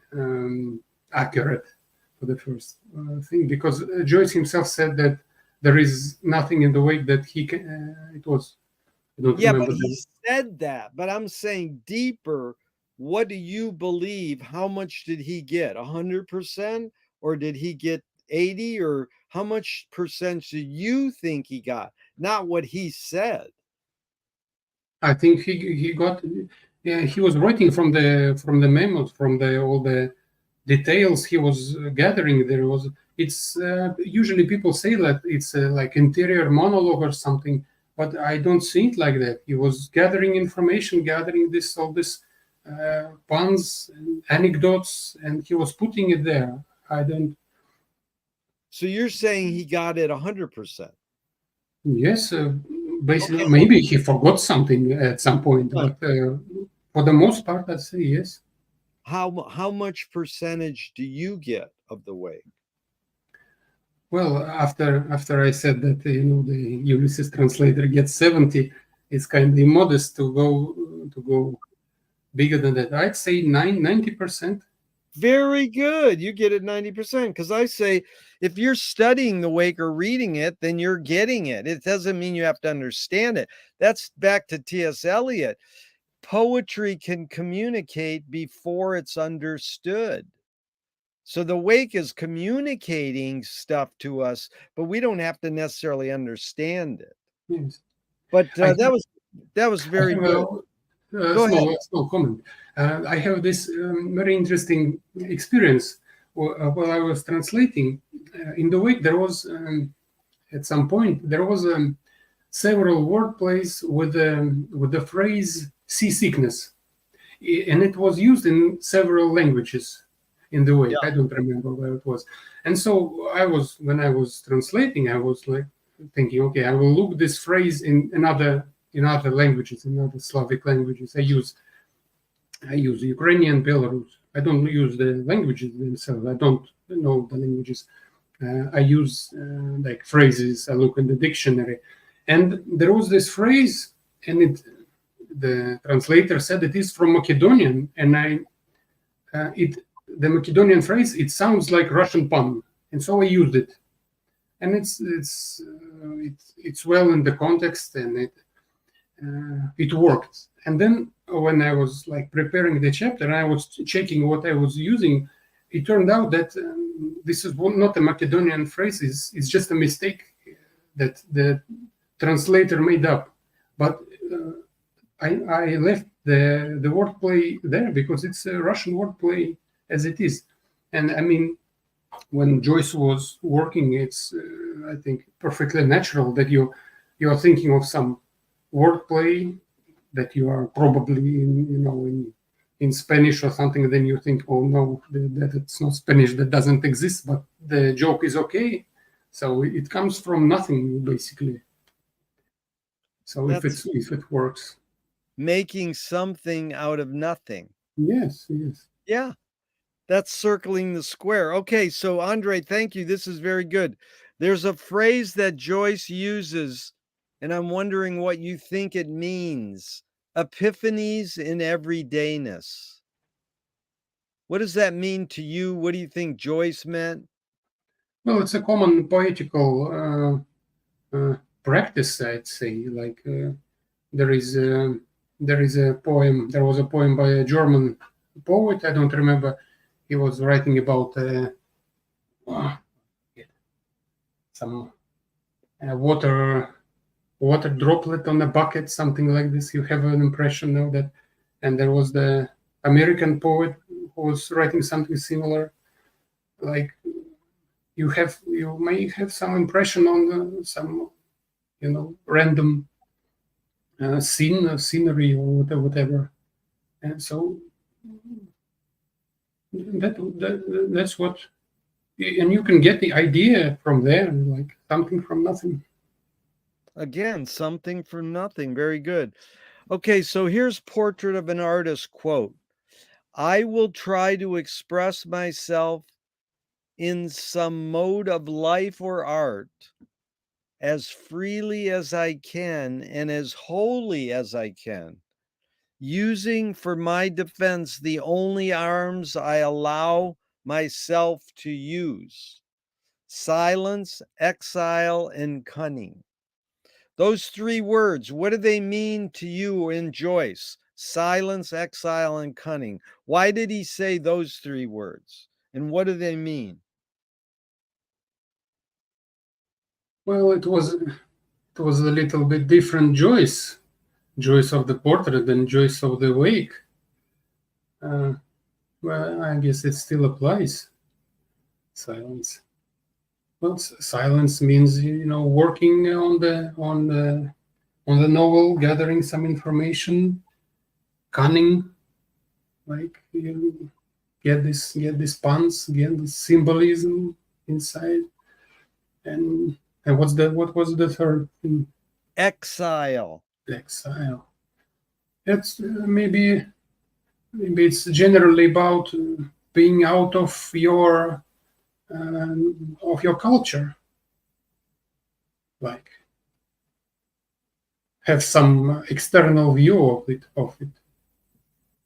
accurate for the first thing, because Joyce himself said that there is nothing in the Wake that he can. It was. I don't remember. But he said that. But I'm saying deeper. What do you believe? How much did he get? 100%, or did he get 80, or how much percent do you think he got? Not what he said. I think he got. Yeah, he was writing from the memos, from all the details he was gathering. It's usually people say that it's like interior monologue or something, but I don't see it like that. He was gathering information, gathering all this puns, and anecdotes, and he was putting it there. I don't. So you're saying he got it 100%? Yes, basically, okay. Maybe he forgot something at some point, but for the most part, I'd say yes. How much percentage do you get of the Wake? Well, after I said that the Ulysses translator gets 70, it's kind of immodest to go bigger than that. I'd say 90%. Very good. You get it 90%, because I say if you're studying the Wake or reading it, then you're getting it. It doesn't mean you have to understand it. That's back to T.S. Eliot. Poetry can communicate before it's understood. So the Wake is communicating stuff to us, but we don't have to necessarily understand it. Yes. But that was very good. Small comment. I have this very interesting experience while I was translating. In the Wake, there was at some point several wordplays with the phrase "seasickness," and it was used in several languages in the Wake. Yeah. I don't remember where it was. And so when I was translating, I was like thinking, okay, I will look this phrase in another in other languages, in other Slavic languages. I use Ukrainian, Belarus. I don't use the languages themselves. I don't know the languages. I use like phrases. I look in the dictionary, and there was this phrase, and the translator said it is from Macedonian, and the Macedonian phrase, it sounds like Russian pun, and so I used it, and it's well in the context, and it worked. And then when I was like preparing the chapter, and I was checking what I was using, it turned out that this is not a Macedonian phrase; it's just a mistake that the translator made up. But I left the wordplay there because it's a Russian wordplay as it is. And I mean, when Joyce was working, it's I think perfectly natural that you are thinking of some wordplay that you are probably in Spanish or something. Then you think, oh no, that it's not Spanish, that doesn't exist, but the joke is okay. So it comes from nothing basically. So if it works, making something out of nothing. yes. Yeah, that's circling the square. Okay, so Andrey, thank you. This is very good. There's a phrase that Joyce uses, and I'm wondering what you think it means. Epiphanies in everydayness. What does that mean to you? What do you think Joyce meant? Well, it's a common poetical practice, I'd say. Like there is a poem. There was a poem by a German poet. I don't remember. He was writing about some water droplet on a bucket, something like this. You have an impression of that. And there was the American poet who was writing something similar. Like you may have some impression on some random scenery or whatever, and so that's what, and you can get the idea from there, like something from nothing. Again, something from nothing. Very good. Okay, so here's Portrait of an Artist quote. I will try to express myself in some mode of life or art as freely as I can and as wholly as I can, using for my defense the only arms I allow myself to use: silence, exile, and cunning. Those three words, what do they mean to you in Joyce? Silence, exile, and cunning. Why did he say those three words? And what do they mean? Well, it was a little bit different Joyce of the portrait than Joyce of the wake. Well, I guess it still applies. Silence. Well, silence means working on the novel, gathering some information. Cunning, like you get this puns, get this symbolism inside. And what was the third thing? Exile. Exile. That's maybe it's generally about being out of your culture, like have some external view of it,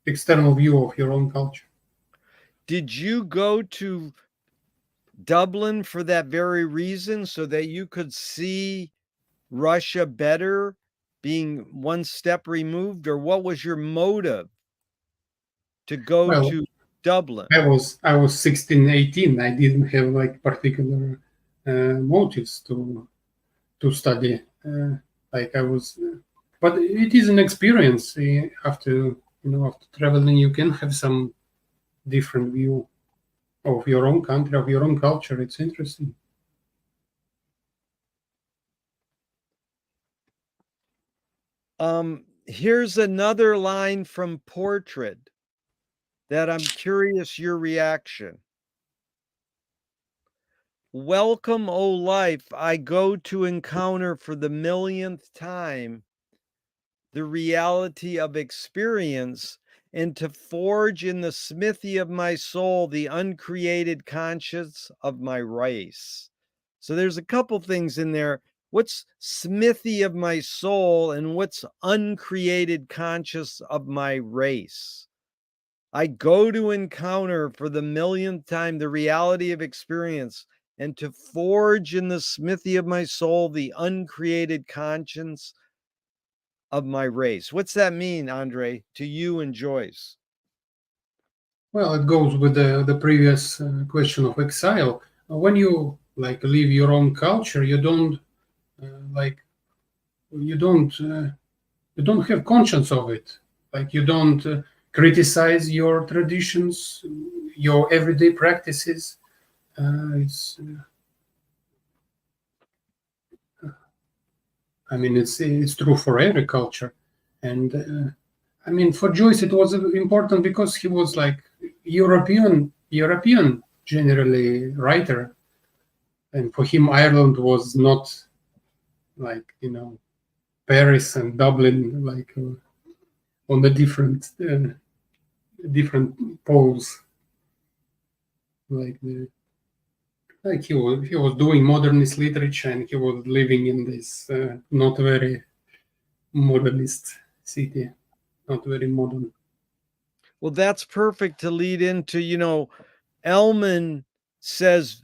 external view of your own culture. Did you go to Dublin for that very reason, so that you could see Russia better, being one step removed, or what was your motive to go to Dublin? I was 16, 18. I didn't have like particular motives to study. Like I was, but it is an experience. After traveling, you can have some different view of your own country, of your own culture. It's interesting. Here's another line from Portrait that I'm curious your reaction. Welcome, O life, I go to encounter for the millionth time the reality of experience, and to forge in the smithy of my soul the uncreated conscience of my race. So there's a couple things in there. What's smithy of my soul and what's uncreated conscience of my race? I go to encounter for the millionth time the reality of experience and to forge in the smithy of my soul the uncreated conscience of my race. What's that mean, Andrey, to you and Joyce? Well, it goes with the previous question of exile. When you like leave your own culture, you don't like you don't have conscience of it. Like you don't criticize your traditions, your everyday practices. I mean, it's true for every culture, and I mean, for Joyce it was important because he was like European generally writer, and for him Ireland was not like Paris and Dublin like on the different poles like he was doing modernist literature and he was living in this not very modernist city, not very modern. Well, that's perfect to lead into, Ellman says,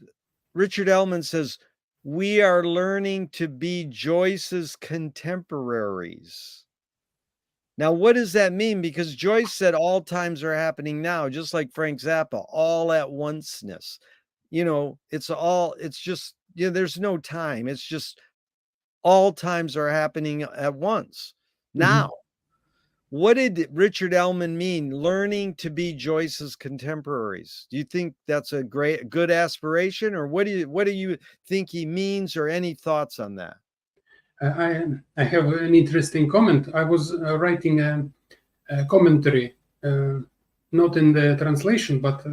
Richard Ellman says, we are learning to be Joyce's contemporaries. Now, what does that mean? Because Joyce said all times are happening now, just like Frank Zappa, all at onceness. It's just, there's no time. It's just all times are happening at once. Now, Mm-hmm. what did Richard Ellman mean, learning to be Joyce's contemporaries? Do you think that's a good aspiration, or what do you think he means, or any thoughts on that? I have an interesting comment. I was writing a commentary, not in the translation, but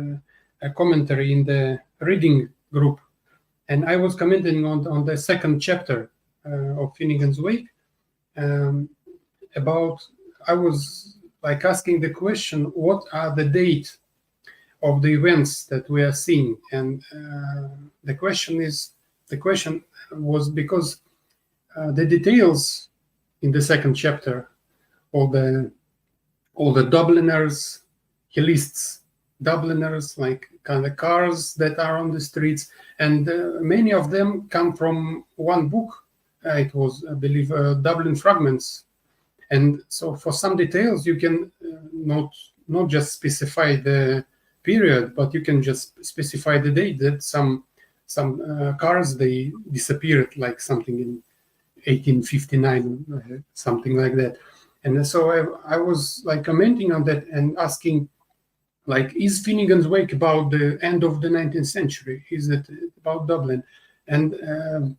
a commentary in the reading group, and I was commenting on the second chapter of Finnegan's Wake. I was like asking the question, what are the date of the events that we are seeing? And the question was because the details in the second chapter, all the Dubliners, he lists Dubliners, like kind of cars that are on the streets, and many of them come from one book. It was, I believe, Dublin Fragments. And so for some details, you can not just specify the period, but you can just specify the date that some cars, they disappeared, like something in 1859, something like that. And so I was like commenting on that and asking, like, is Finnegan's Wake about the end of the 19th century? Is it about Dublin? And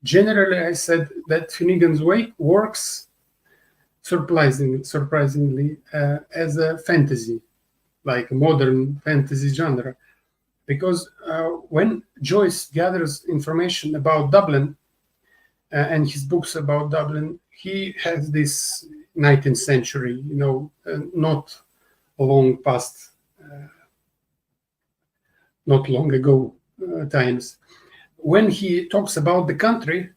generally, I said that Finnegan's Wake works surprisingly as a fantasy, like modern fantasy genre, because when Joyce gathers information about Dublin and his books about Dublin, he has this 19th century, not long past, not long ago times. When he talks about the country,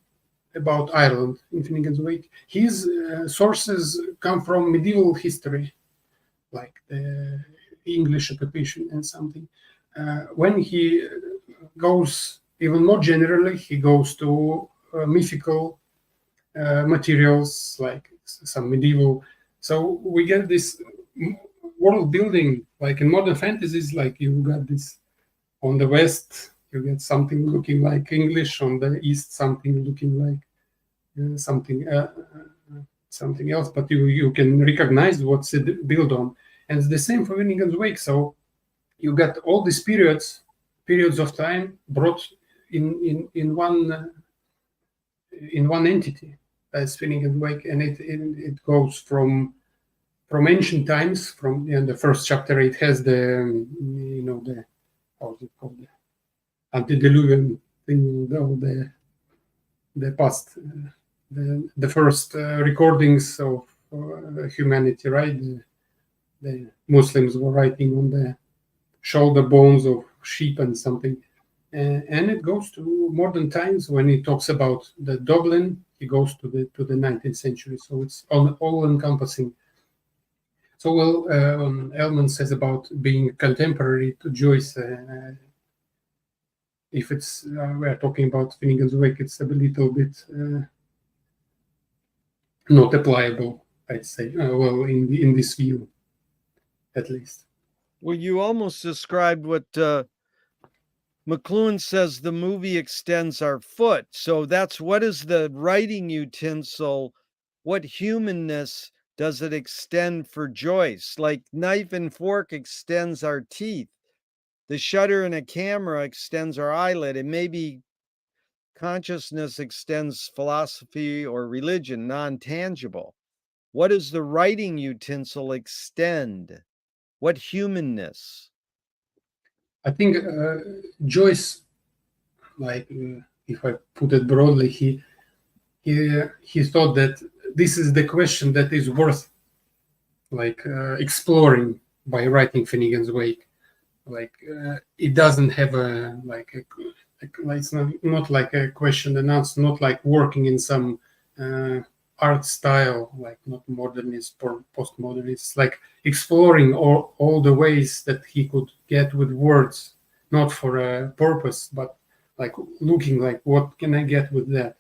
about Ireland in Finnegan's Wake, his sources come from medieval history, like the English occupation and something. When he goes even more generally, he goes to mythical materials, like some medieval. So we get this world building, like in modern fantasies, like you got this on the west, you get something looking like English, on the east, something looking like something else, but you can recognize what's it built on. And it's the same for Finnegan's Wake. So you got all these periods of time brought in one entity as Finnegan's Wake, and it goes from ancient times. From the first chapter, it has the the how's it called, the antediluvian thing, the past, the first recordings of humanity, right? The Muslims were writing on the shoulder bones of sheep and something. And it goes to modern times. When he talks about the Dublin, he goes to the 19th century. So it's all encompassing. So Ellman says about being contemporary to Joyce. If it's we're talking about Finnegan's Wake, it's a little bit not applicable, I'd say. Well, in this view, at least. Well, you almost described what McLuhan says, the movie extends our foot. So that's what is the writing utensil? What humanness does it extend for Joyce? Like knife and fork extends our teeth. The shutter in a camera extends our eyelid. And maybe consciousness extends philosophy or religion, non-tangible. What does the writing utensil extend? What humanness? I think Joyce, like if I put it broadly, he thought that this is the question that is worth like exploring by writing Finnegan's Wake. Like it doesn't have a it's not like a question and answer, not like working in some art style, like not modernist or postmodernist. It's like exploring all the ways that he could get with words, not for a purpose, but like looking like what can I get with that.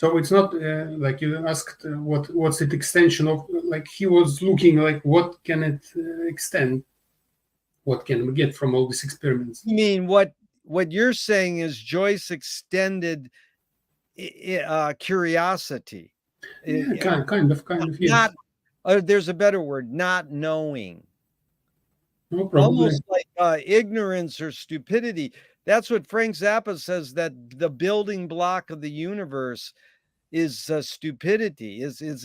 So it's not like you asked what's it extension of, like he was looking like what can it extend, what can we get from all these experiments. You mean what you're saying is Joyce extended curiosity. Yeah, kind of, yes. Not, there's a better word, not knowing. No, probably. Almost like ignorance or stupidity. That's what Frank Zappa says, that the building block of the universe is stupidity, is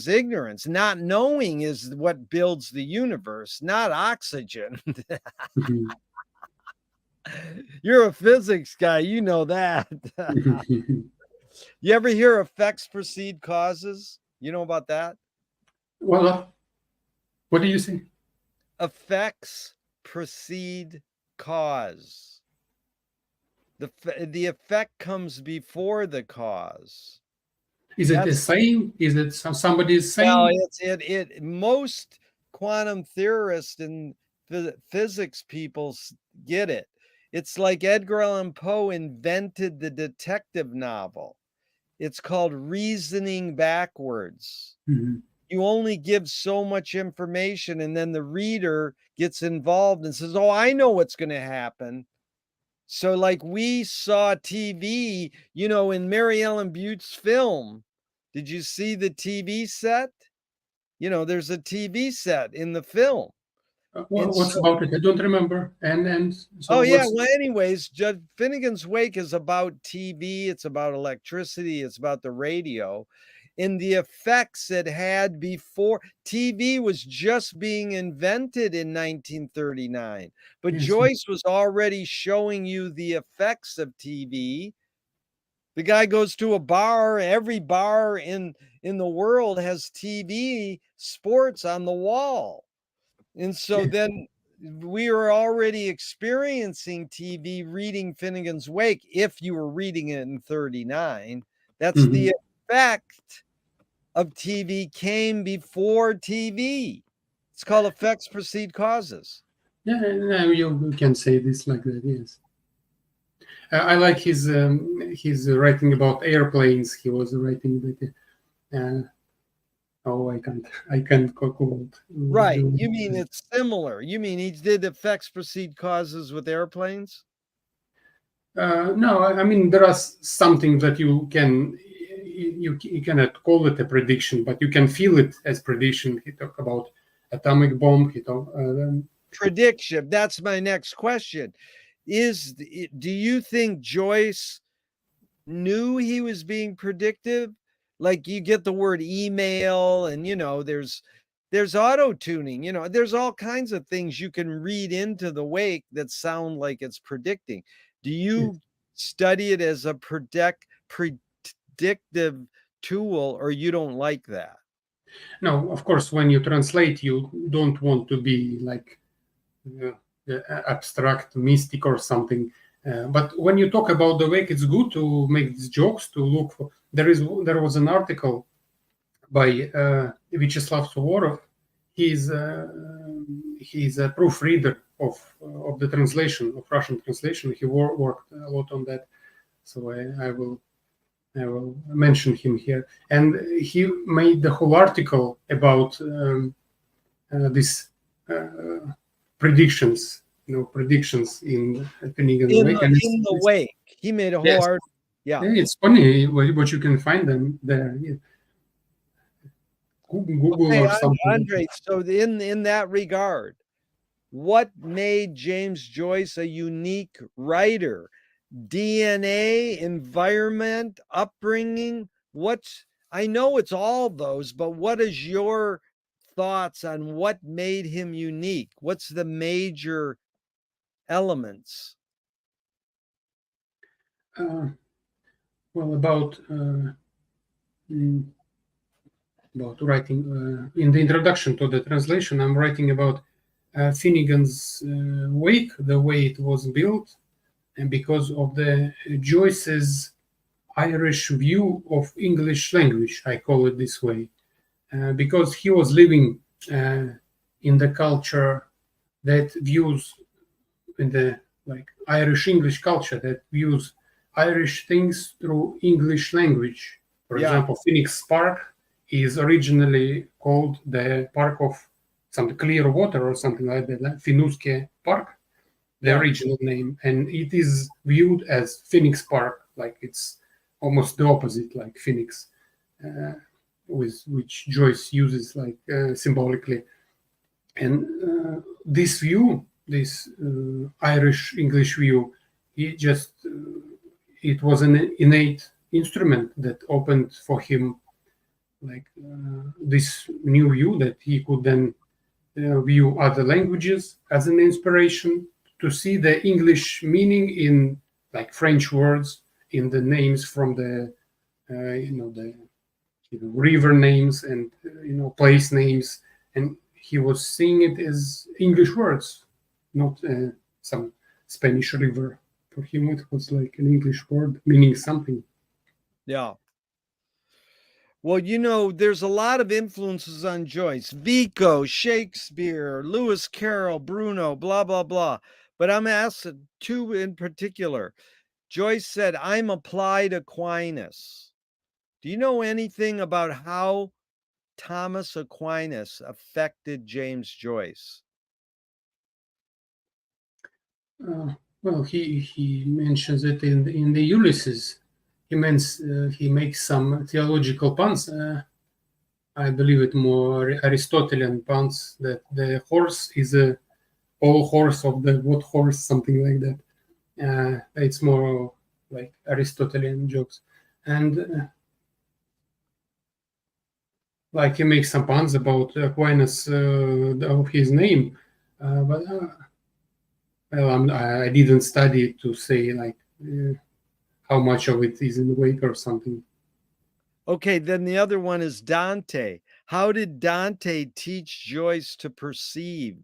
ignorance. Not knowing is what builds the universe, not oxygen. Mhm. You're a physics guy, you know that. You ever hear effects precede causes? You know about that? Well, what do you say? Effects precede cause. The effect comes before the cause. Is it a saying? Is it somebody's saying? Well, it most quantum theorists and physics people get it. It's like Edgar Allan Poe invented the detective novel. It's called reasoning backwards. Mm-hmm. You only give so much information, and then the reader gets involved and says, oh, I know what's going to happen. So like we saw TV, in Mary Ellen Butte's film. Did you see the TV set? There's a TV set in the film. What's about it? I don't remember. And so oh yeah. Well, anyways, Judge Finnegan's Wake is about TV. It's about electricity. It's about the radio, and the effects it had before. TV was just being invented in 1939, but yes, Joyce was already showing you the effects of TV. The guy goes to a bar. Every bar in the world has TV sports on the wall. And so then we were already experiencing TV reading Finnegan's Wake. If you were reading it in 39, that's mm-hmm. the effect of TV came before TV. It's called effects precede causes. Yeah, you can say this like that, yes. I like his writing about airplanes. He was writing that. I can't quote. Right. You mean it's similar. You mean he did effects precede causes with airplanes? No, I mean there are something that you cannot call it a prediction, but you can feel it as prediction. He talked about atomic bomb. Prediction. That's my next question. Do you think Joyce knew he was being predictive? Like you get the word email, and there's auto tuning. There's all kinds of things you can read into the wake that sound like it's predicting. Do you study it as a predictive tool, or you don't like that? No, of course, when you translate, you don't want to be like abstract, mystic, or something. But when you talk about the wake, it's good to make these jokes. To look for there was an article by Vyacheslav Suvorov. He's a proofreader of the translation of Russian translation. He worked a lot on that, so I will mention him here. And he made the whole article about this predictions, predictions in Finnegan's Wake. And In the wake, he made a whole yes, article. Yeah. it's funny what you can find them there. Yeah. Google Hey, or something. Andrey, so in that regard, what made James Joyce a unique writer? DNA, environment, upbringing? I know it's all those, but what is your thoughts on what made him unique? What's the major elements? Well, writing in the introduction to the translation, I'm writing about Finnegan's Wake, the way it was built, and because of the Joyce's Irish view of English language, I call it this way, because he was living in the culture that views in the Irish English culture that views Irish things through English language. For example, Phoenix Park is originally called the Park of some clear water or something like that, like Finuske Park, the original name, and it is viewed as Phoenix Park, like it's almost the opposite, like Phoenix, which Joyce uses like symbolically. And this view, this Irish English view, it was an innate instrument that opened for him this new view that he could then view other languages as an inspiration, to see the English meaning in like French words, in the names from the river names and place names, and he was seeing it as English words, not some Spanish river. For him, it was like an English word meaning something. Yeah. Well, there's a lot of influences on Joyce. Vico, Shakespeare, Lewis Carroll, Bruno, blah, blah, blah. But I'm asked two in particular. Joyce said, I'm applied Aquinas. Do you know anything about how Thomas Aquinas affected James Joyce? Well, he mentions it in the Ulysses. He makes some theological puns. I believe it more Aristotelian puns, that the horse is a all horse of the what horse, something like that. It's more like Aristotelian jokes, and like he makes some puns about Aquinas of his name, but well, I didn't study to say like how much of it is in the wake or something. Okay, then the other one is Dante. How did Dante teach Joyce to perceive?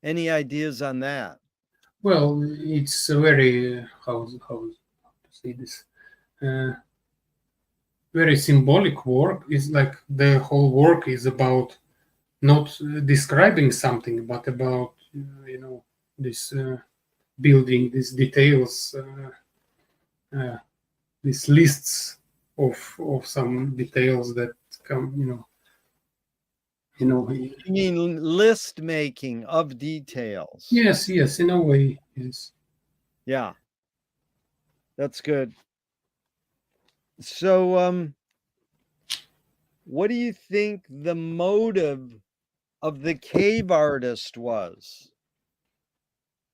Any ideas on that? Well, it's a very how to say this very symbolic work. Is like the whole work is about not describing something, but about this building these details, these lists of some details that come, You mean list making of details? Yes, in a way, yes. Yeah, that's good. So, what do you think the motive of the cave artist was?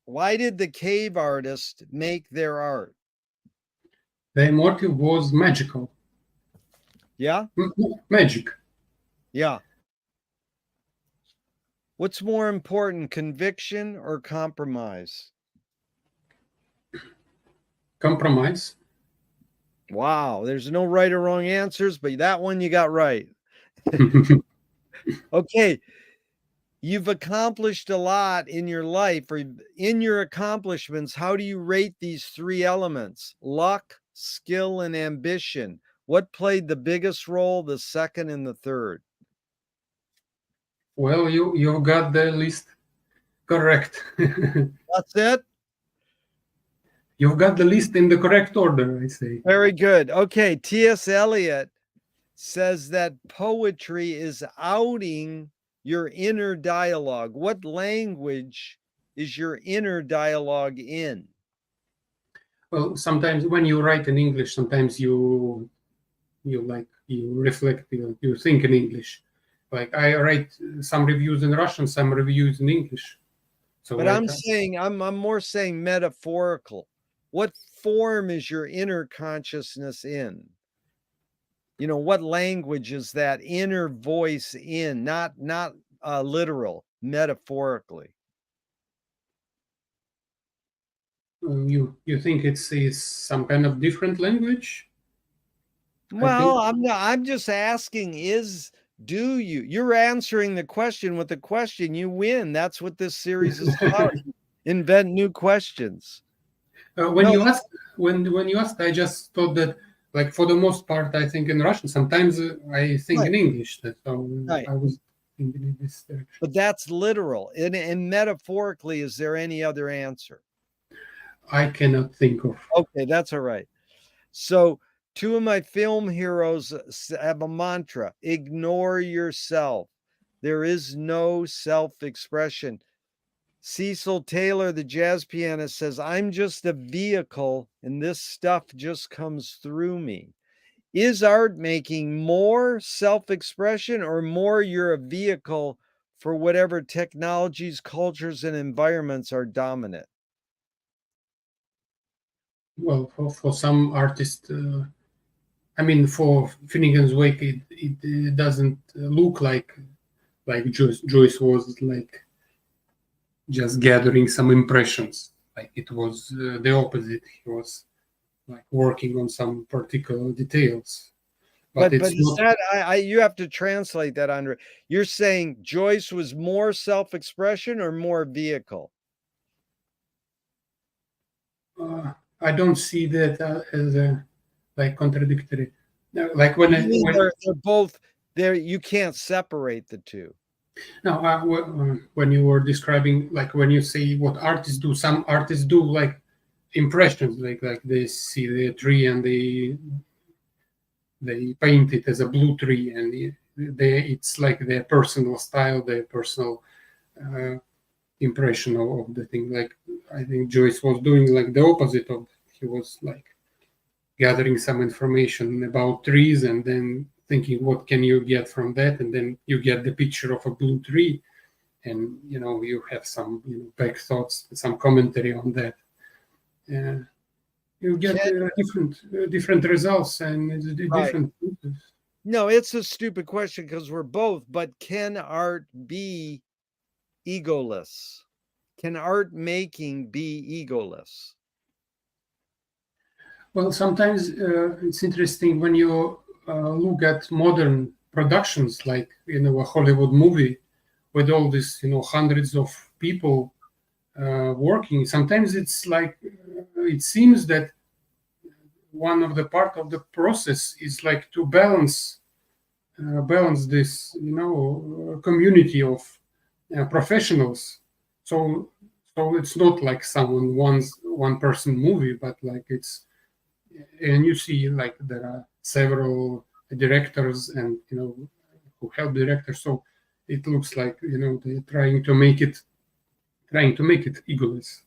Why did the cave artist make their art? The motive was magical. Yeah? Magic. Yeah. What's more important, conviction or compromise? Compromise. Wow, there's no right or wrong answers, but that one you got right. Okay, you've accomplished a lot in your life, or in your accomplishments, how do you rate these three elements? Luck, skill, and ambition. What played the biggest role, the second and the third? Well, you've got the list correct. That's it? You've got the list in the correct order, I say. Very good. Okay, T.S. Eliot says that poetry is outing your inner dialogue. What language is your inner dialogue in? Well, sometimes when you write in English, sometimes you reflect, you think in English. Like I write some reviews in Russian, some reviews in English. So But I I'm saying, I'm more saying metaphorical. What form is your inner consciousness in? You know, what language is that inner voice in? Not literal, metaphorically. you think it's is some kind of different language? I think. Well, I'm just asking, do you? You're answering the question with the question, you win. That's what this series is about. Invent new questions. When No, you asked, I just thought that, like, for the most part, I think in Russian. Sometimes I think right, in English. So right. I was thinking in this direction. But that's literal. And metaphorically, is there any other answer? I cannot think of. Okay, that's all right. So, two of my film heroes have a mantra: ignore yourself. There is no self expression. Cecil Taylor, the jazz pianist, says, I'm just a vehicle and this stuff just comes through me. Is art making more self expression, or more you're a vehicle for whatever technologies, cultures, and environments are dominant? Well, for some artists, I mean, for Finnegan's Wake, it doesn't look like Joyce was like just gathering some impressions. Like it was the opposite. He was like working on some particular details. But But it's is not. that you have to translate that, Andrey. You're saying Joyce was more self-expression or more vehicle? I don't see that as a like contradictory. No, like What do you mean they're both there? You can't separate the two. no, when you were describing, like when you say what artists do, some artists do like impressions, like they see the tree and they paint it as a blue tree, and it's like their personal style, their personal uh, impression of the thing. Like I think Joyce was doing like the opposite of that. He was like gathering some information about trees and then thinking what can you get from that, and then you get the picture of a blue tree, and you have some back thoughts, some commentary on that. uh, you get Can different results, and it's right. different. No, it's a stupid question because we're both, but can art be egoless? Can art making be egoless? Well, sometimes it's interesting when you look at modern productions, like a Hollywood movie with all these hundreds of people working. Sometimes it's like it seems that one of the part of the process is like to balance this community of professionals. So it's not like one person movie, but like it's and you see like there are several directors and who help directors, so it looks like they're trying to make it egoless.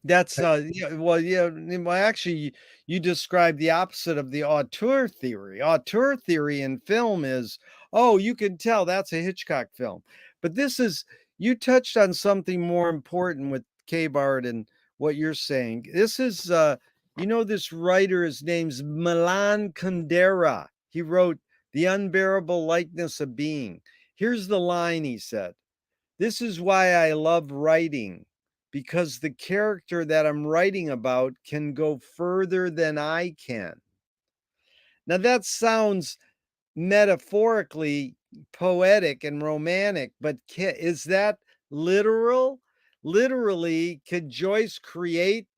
That's yeah, well, yeah, well, actually, you described the opposite of the auteur theory. Auteur theory in film is, oh, you can tell that's a Hitchcock film. But this is, you touched on something more important with cave art and what you're saying. This is this writer, his name's Milan Kundera. He wrote The Unbearable Likeness of Being. Here's the line he said. This is why I love writing, because the character that I'm writing about can go further than I can. Now that sounds metaphorically poetic and romantic, but is that literal? Literally, could Joyce create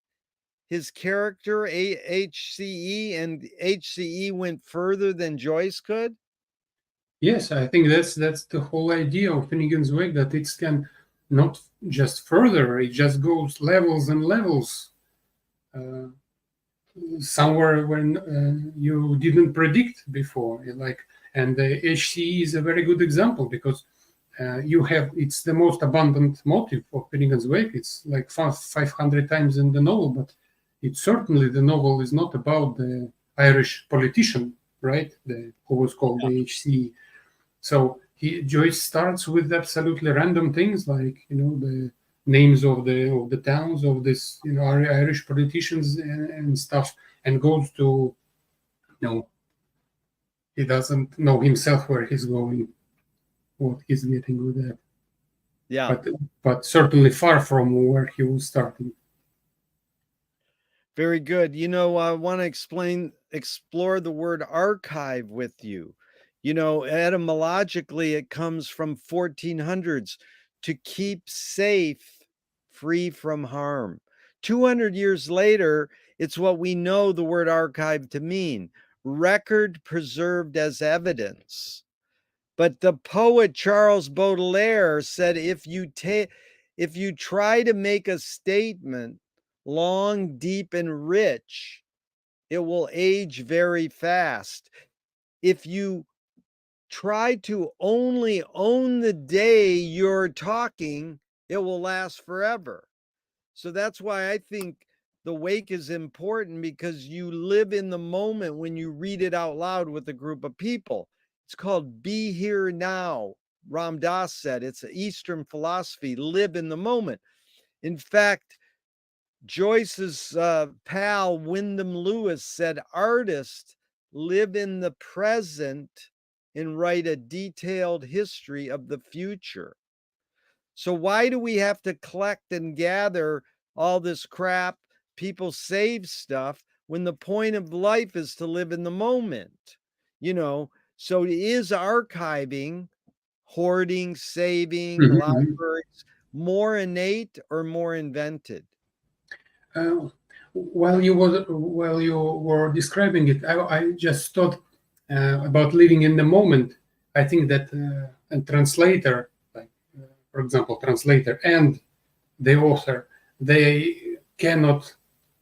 his character HCE, and HCE went further than Joyce could? Yes, I think that's the whole idea of Finnegan's Wake, that it can not just further, it just goes levels and levels. Somewhere when you didn't predict before, like, and the HCE is a very good example, because it's the most abundant motive of Finnegan's Wake. It's like 500 times in the novel, but it's certainly, the novel is not about the Irish politician, right? Who was called the HCE. So Joyce starts with absolutely random things, like, the names of the towns of this, Irish politicians and stuff, and goes to, he doesn't know himself where he's going, what he's getting with that. Yeah. But certainly far from where he was starting. Very good. I want to explore the word archive with you. Etymologically, it comes from 1400s, to keep safe, free from harm. 200 years later, it's what we know the word archive to mean: record preserved as evidence. But the poet Charles Baudelaire said, if you try to make a statement long, deep, and rich, it will age very fast. If you try to only own the day you're talking, it will last forever. So that's why I think the wake is important, because you live in the moment when you read it out loud with a group of people. It's called Be Here Now. Ram Dass said it's an Eastern philosophy, live in the moment. In fact, Joyce's pal Wyndham Lewis said artists live in the present and write a detailed history of the future. So why do we have to collect and gather all this crap? People save stuff when the point of life is to live in the moment. So is archiving, hoarding, saving, libraries more innate or more invented? While you were describing it, I just thought about living in the moment. I think that a translator, like, for example, translator and the author, they cannot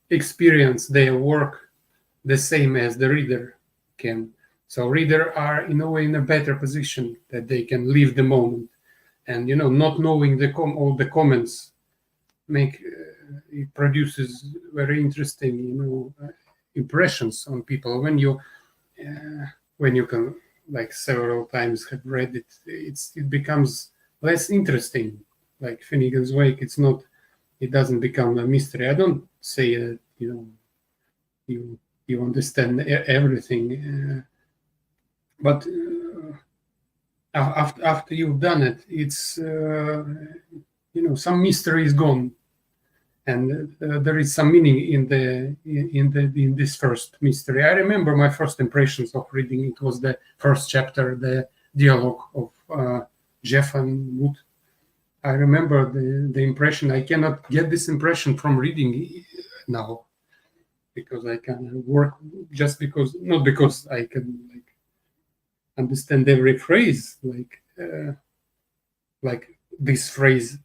experience their work the same as the reader can. So reader are in a way in a better position, that they can live the moment, and not knowing all the comments it produces very interesting impressions on people. When you can, like, several times have read it, it becomes less interesting. Like Finnegan's Wake, it doesn't become a mystery. I don't say that you understand everything, but after you've done it, it's some mystery is gone, and there is some meaning in this first mystery. I remember my first impressions of reading it was the first chapter, the dialogue of Jeff and Wood. I remember the impression. I cannot get this impression from reading now, because I can work not because I can understand every phrase, like this phrase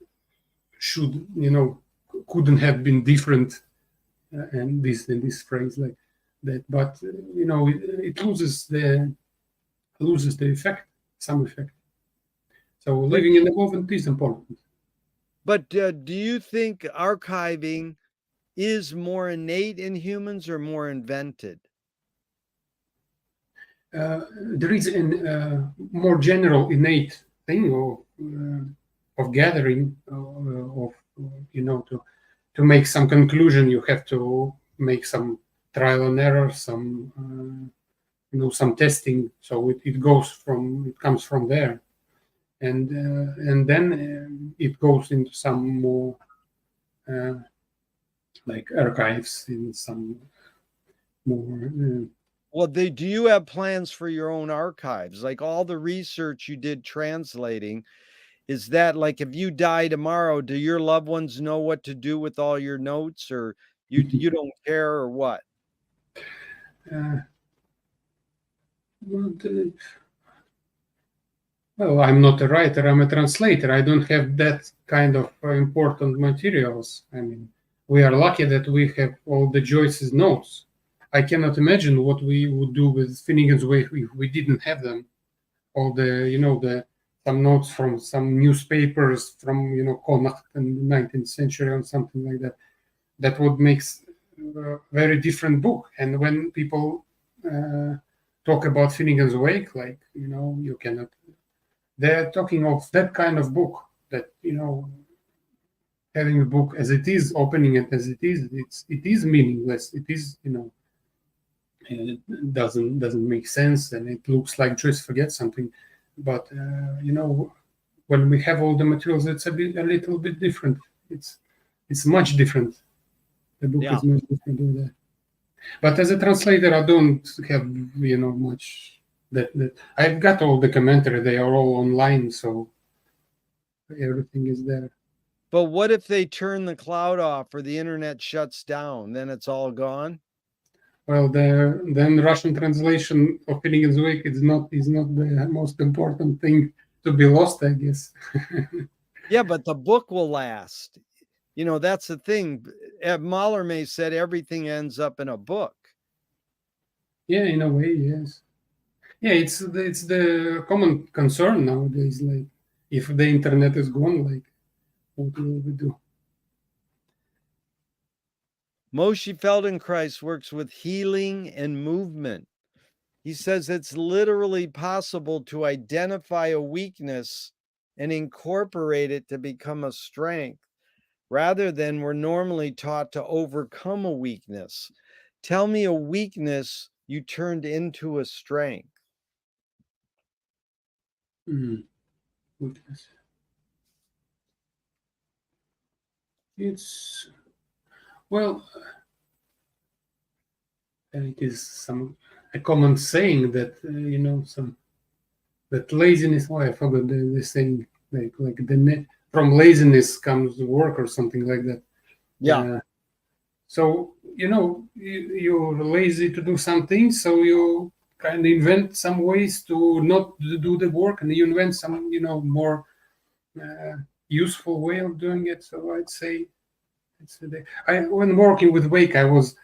should couldn't have been different, and this phrase like that, but it loses the effect, some effect. So living in the moment is important. But do you think archiving is more innate in humans or more invented? There is a more general innate thing of gathering, to make some conclusion, you have to make some trial and error, some testing. So it comes from there, and then it goes into some more like archives, in some more Well, do you have plans for your own archives? Like all the research you did translating, is that like if you die tomorrow, do your loved ones know what to do with all your notes, or you don't care, or what? Uh, well, well, I'm not a writer, I'm a translator. I don't have that kind of important materials. I mean, we are lucky that we have all the Joyce's notes. I cannot imagine what we would do with Finnegan's Wake if we didn't have them. All the, the some notes from some newspapers from, Connacht in the 19th century or something like that. That would make a very different book. And when people talk about Finnegan's Wake, like, you cannot, they're talking of that kind of book that, having a book as it is, opening it as it is meaningless. It is, it doesn't make sense, and it looks like Joyce forgets something. But when we have all the materials, it's a little bit different. It's much different. The book Yeah. is much different than that. But as a translator, I don't have much that I've got all the commentary. They are all online, so everything is there. But what if they turn the cloud off or the internet shuts down? Then it's all gone? Well, then Russian translation of Finnegan's Wake is not the most important thing to be lost, I guess. Yeah, but the book will last. That's the thing. Mallarmé said everything ends up in a book. Yeah, in a way, yes. Yeah, it's the common concern nowadays. Like, if the internet is gone, like, what will we do? Moshe Feldenkrais works with healing and movement. He says it's literally possible to identify a weakness and incorporate it to become a strength, rather than we're normally taught to overcome a weakness. Tell me a weakness you turned into a strength. Weakness. It's, well, it is a common saying that that laziness. Oh, I forgot the saying, like from laziness comes work or something like that. Yeah. So you're lazy to do something, so you kind of invent some ways to not do the work, and you invent some more useful way of doing it. So I'd say when working with Wake, I was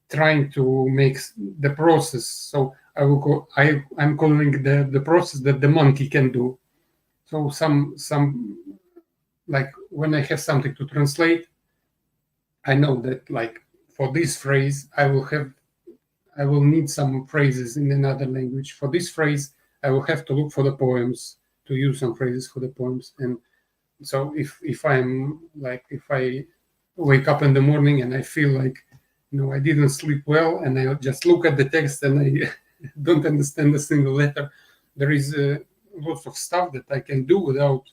trying to make the process. So I'm calling the process that the monkey can do. So some like when I have something to translate, I know that, like, for this phrase I will need some phrases in another language. For this phrase I will have to look for the poems to use some phrases for the poems. And so if I wake up in the morning and I feel like I didn't sleep well, and I just look at the text and I don't understand a single letter, there is lots of stuff that I can do without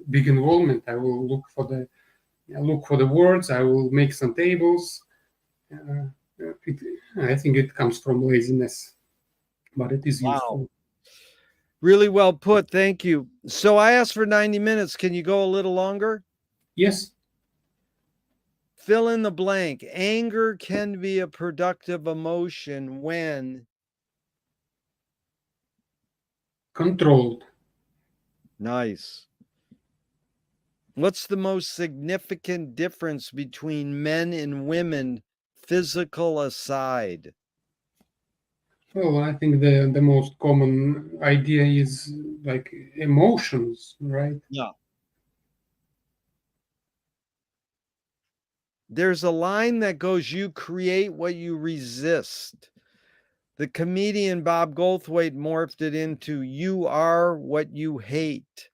big involvement. I will look for the words. I will make some tables. I think it comes from laziness, but it is useful. Wow. Really well put. Thank you. So I asked for 90 minutes. Can you go a little longer? Yes. Fill in the blank. Anger can be a productive emotion when Controlled. nice. What's the most significant difference between men and women, physical aside? Well, I think the most common idea is like emotions, right? Yeah. There's a line that goes, you create what you resist. The comedian Bob Goldthwait morphed it into, you are what you hate.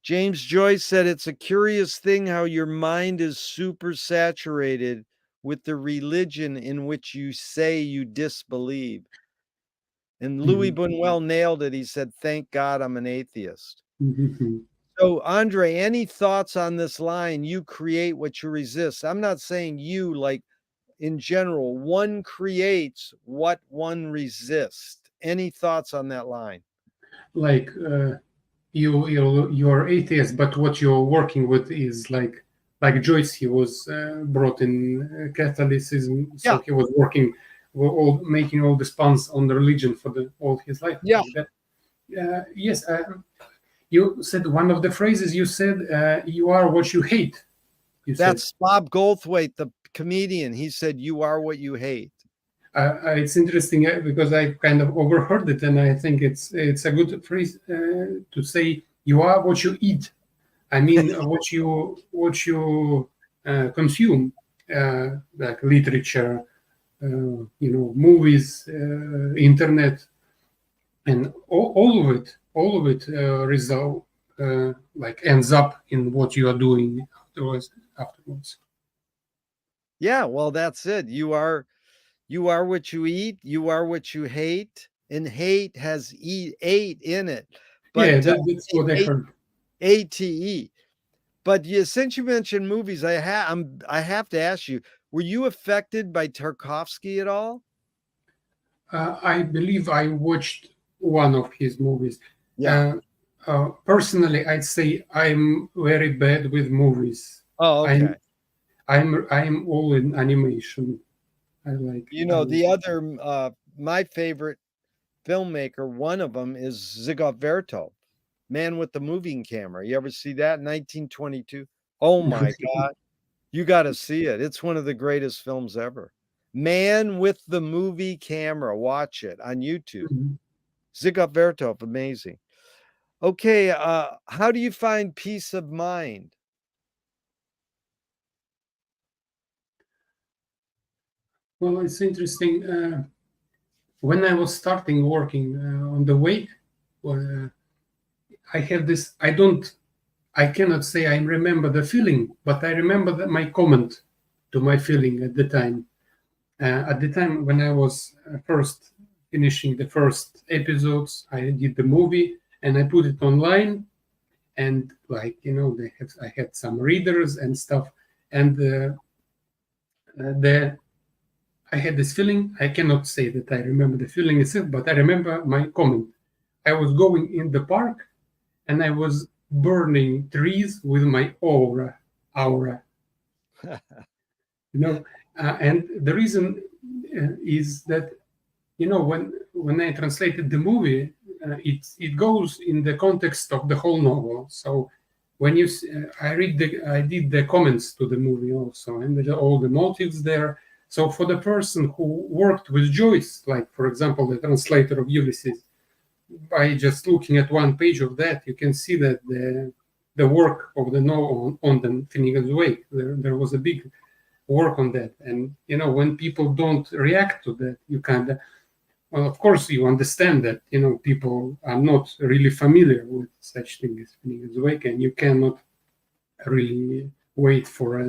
James Joyce said, it's a curious thing how your mind is super saturated with the religion in which you say you disbelieve. And Louis Buñuel nailed it. He said, thank God I'm an atheist. Mm-hmm. So, Andrey, any thoughts on this line? You create what you resist. I'm not saying you like in general, one creates what one resists. Any thoughts on that line? Like you're atheist, but what you're working with is like Joyce. He was brought in Catholicism, so Yeah. he was working, all making all the spawns on the religion for all his life. Yeah. Like that. Yes. You said one of the phrases. You said you are what you hate. You said That's Bob Goldthwait, the comedian. He said, "You are what you hate." it's interesting because I kind of overheard it, and I think it's a good phrase to say. You are what you eat. I mean, what you consume, like literature, movies, internet, and all of it result like ends up in what you are doing afterwards. Yeah, well, that's it. You are what you eat, you are what you hate, and hate has ate in it. Yeah, But that's what I heard. ATE. But since you mentioned movies, I have to ask you, were you affected by Tarkovsky at all? I believe I watched one of his movies. Yeah. Personally, I'd say I'm very bad with movies. Oh, okay. I'm all in animation. I like. The other my favorite filmmaker, one of them is Zygmunt Vertov, Man with the Moving Camera. You ever see that? 1922. Oh my God. You got to see it. It's one of the greatest films ever. Man with the Movie Camera. Watch it on YouTube. Mhm. Zygmunt Vertov, amazing. Okay, how do you find peace of mind? Well, it's interesting. When I was starting working on the wake, I have this. I cannot say I remember the feeling, but I remember my comment to my feeling at the time. At the time when I was first finishing the first episodes, I did the movie and I put it online, and I had some readers and stuff, and I had this feeling. I cannot say that I remember the feeling itself, but I remember my comment. I was going in the park and I was burning trees with my aura. And the reason is that when I translated the movie, it goes in the context of the whole novel. So when I did the comments to the movie also, and there's all the motives there. So for the person who worked with Joyce, like for example the translator of Ulysses, by just looking at one page of that, you can see that the work of the novel on the Finnegan's Wake, there was a big work on that. And when people don't react to that, you kind of, well, of course you understand that people are not really familiar with such thing as Finnegan's Wake, and you cannot really wait for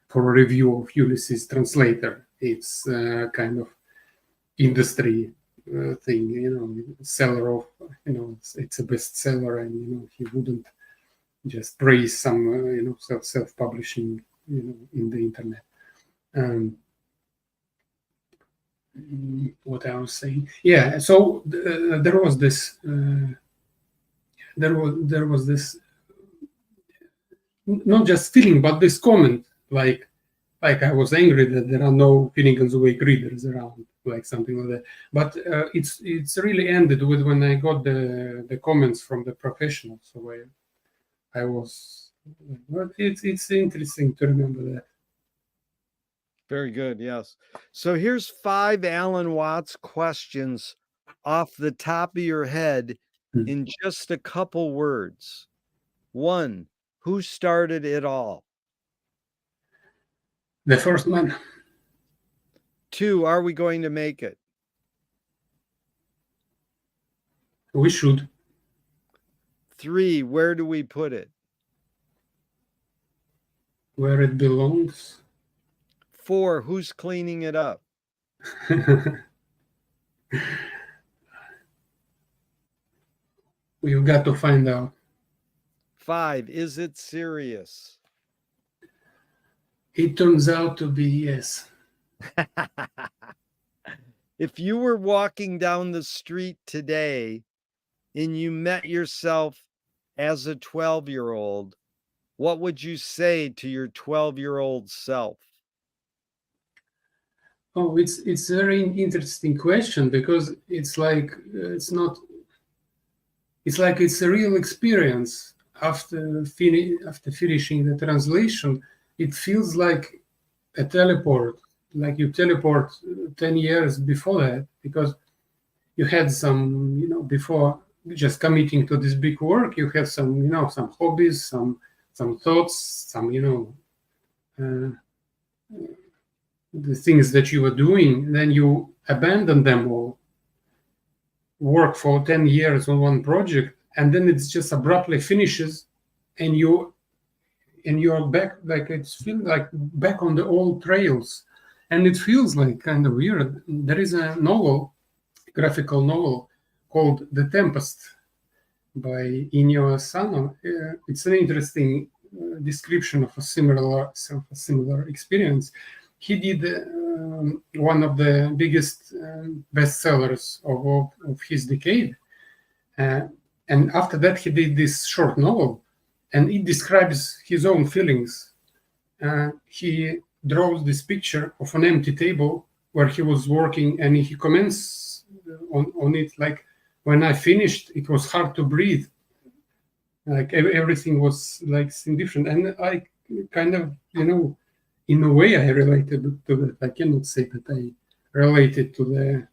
for a review of Ulysses translator. It's kind of industry thing, seller of, it's a bestseller, and he wouldn't just praise some self-publishing in the internet. What I was saying, yeah. So there was this not just feeling, but this comment, like I was angry that there are no Finnegan's Wake readers around, like something like that. But it's really ended with when I got the comments from the professionals. So I was, but it's interesting to remember that. Very good. Yes. So here's 5 Alan Watts questions off the top of your head in just a couple words. 1, who started it all? The first man. 2, are we going to make it? We should. 3, where do we put it? Where it belongs. 4, who's cleaning it up? We've got to find out. 5, is it serious? It turns out to be yes. If you were walking down the street today and you met yourself as a 12-year-old, what would you say to your 12-year-old self? Oh, it's a very interesting question because it's like it's not. It's like it's a real experience after finishing the translation. It feels like a teleport, like you teleport 10 years before that because you had some, before just committing to this big work, you had some, some hobbies, some thoughts, some, uh, the things that you were doing. Then you abandon them all, work for 10 years on one project, and then it's just abruptly finishes, and you're back, like it's feel like back on the old trails, and it feels like kind of weird. There is a novel, graphical novel called The Tempest by Inyo Asano. It's an interesting description of a similar experience. He did one of the biggest bestsellers of his decade. Uh, and after that, he did this short novel, and it describes his own feelings. He draws this picture of an empty table where he was working, and he comments on it like, when I finished, it was hard to breathe. Like everything was like indifferent, and I kind of, in a way, I related to that. I cannot say that I related to the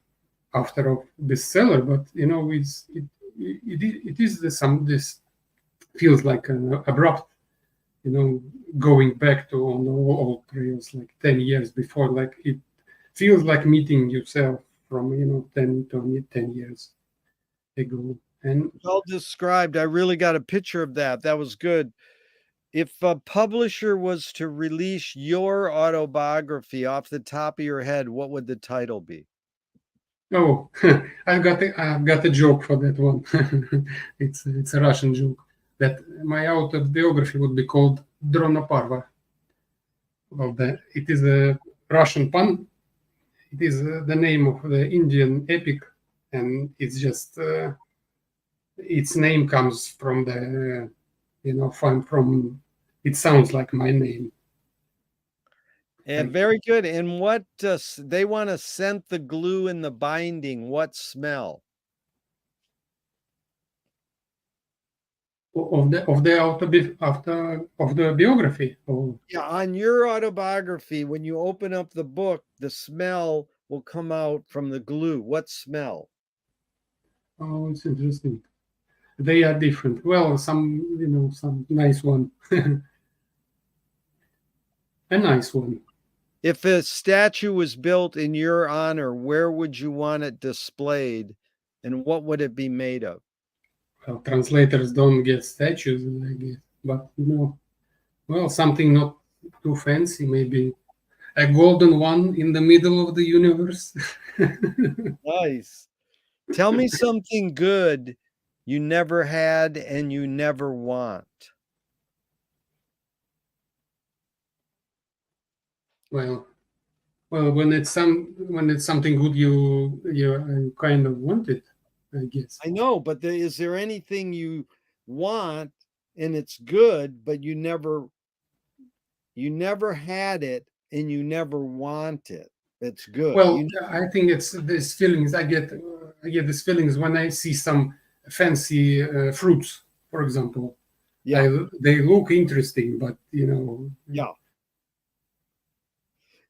author of bestseller, but it is this feels like an abrupt, going back to on the old trails like 10 years before. Like it feels like meeting yourself from 10 years ago. And Well described. I really got a picture of that. That was good. If a publisher was to release your autobiography off the top of your head, what would the title be? oh, I've got a joke for that one. It's a Russian joke that my autobiography would be called Dronoparva. Well, it is a Russian pun. It is the name of the Indian epic, and it's just its name comes from the from it sounds like my name. And Like very good. And what they want to scent the glue in the binding. What smell? of the biography. Oh, Yeah, on your autobiography, when you open up the book, the smell will come out from the glue. What smell? oh, it's interesting. They are different. Well, some nice one, a nice one. If a statue was built in your honor, where would you want it displayed and what would it be made of? Well, translators don't get statues, I guess, but well, something not too fancy, maybe a golden one in the middle of the universe. Nice. Tell me something good you never had and you never want. Well, when it's something good, you kind of want it, I guess. I know, but is there anything you want and it's good, but you never had it and you never want it? It's good. Well, I think it's these feelings I get. I get these feelings when I see some fancy fruits, for example. Yeah, They look interesting, but yeah.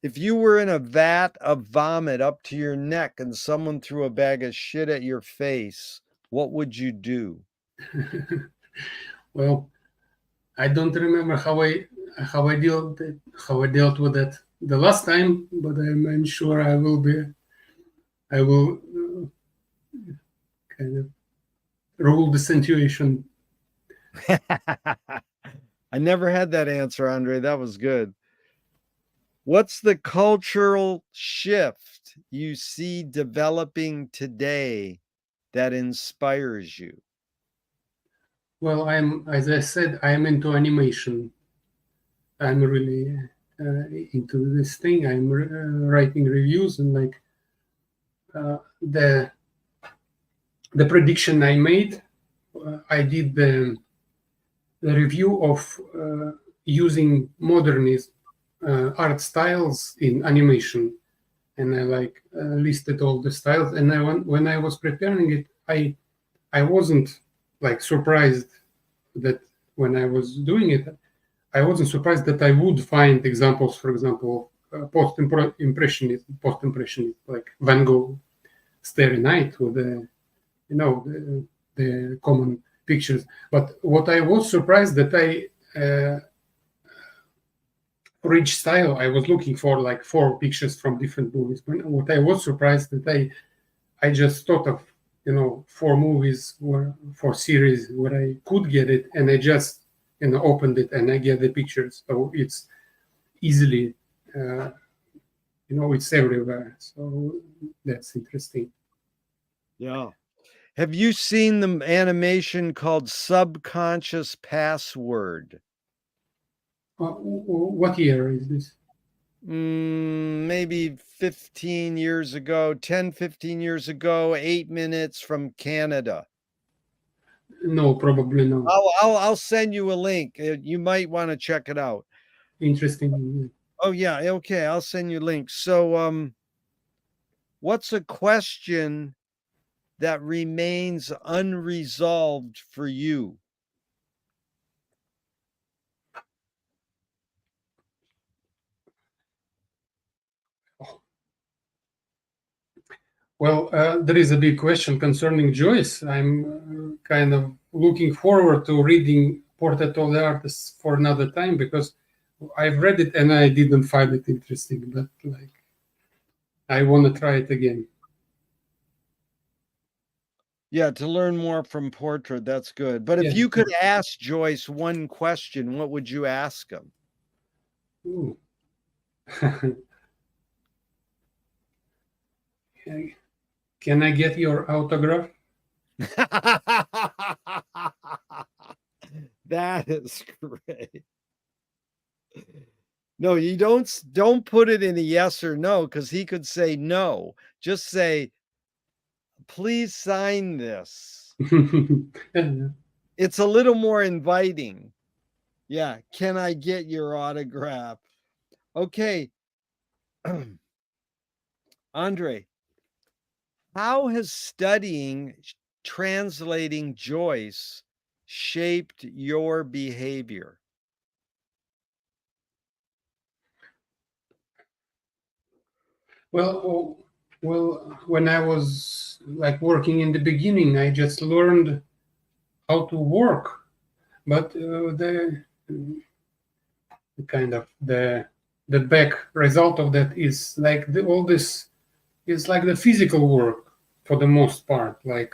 If you were in a vat of vomit up to your neck and someone threw a bag of shit at your face, what would you do? well, I don't remember how I dealt with that the last time, but I'm sure I will kind of rule the situation. I never had that answer, Andrey. That was good. What's the cultural shift you see developing today that inspires you? Well, as I said, I am into animation. I'm really into this thing. I'm writing reviews, and like the prediction I made, I did the review of using modernist art styles in animation, and I like listed all the styles. And when I was preparing it, I wasn't like surprised that when I was doing it, I wasn't surprised that I would find examples, for example, post-impressionist, like Van Gogh, Starry Night, with the the common pictures. But what I was surprised that for each style I was looking for like 4 pictures from different movies. What I was surprised that I just thought of 4 movies or 4 series where I could get it, and I just opened it and I get the pictures. So it's easily it's everywhere. So that's interesting. Yeah. Have you seen the animation called Subconscious Password? What year is this? Maybe 15 years ago, 10, 15 years ago, 8 minutes from Canada. No, probably no. I'll send you a link. You might want to check it out. Interesting. Oh yeah, okay. I'll send you links. So what's a question that remains unresolved for you? Well, there is a big question concerning Joyce. I'm kind of looking forward to reading Portrait of the Artist for another time, because I've read it and I didn't find it interesting, but like I want to try it again. Yeah, to learn more from Portrait, that's good. But if you could ask Joyce one question, what would you ask him? Can I get your autograph? That is great. No, you don't put it in a yes or no, because he could say no. Just say, please sign this. It's a little more inviting. Yeah. Can I get your autograph? Okay. Andrey, how has studying translating Joyce shaped your behavior? Well, when I was like working in the beginning, I just learned how to work, but the kind of the back result of that is like all this is like the physical work for the most part. Like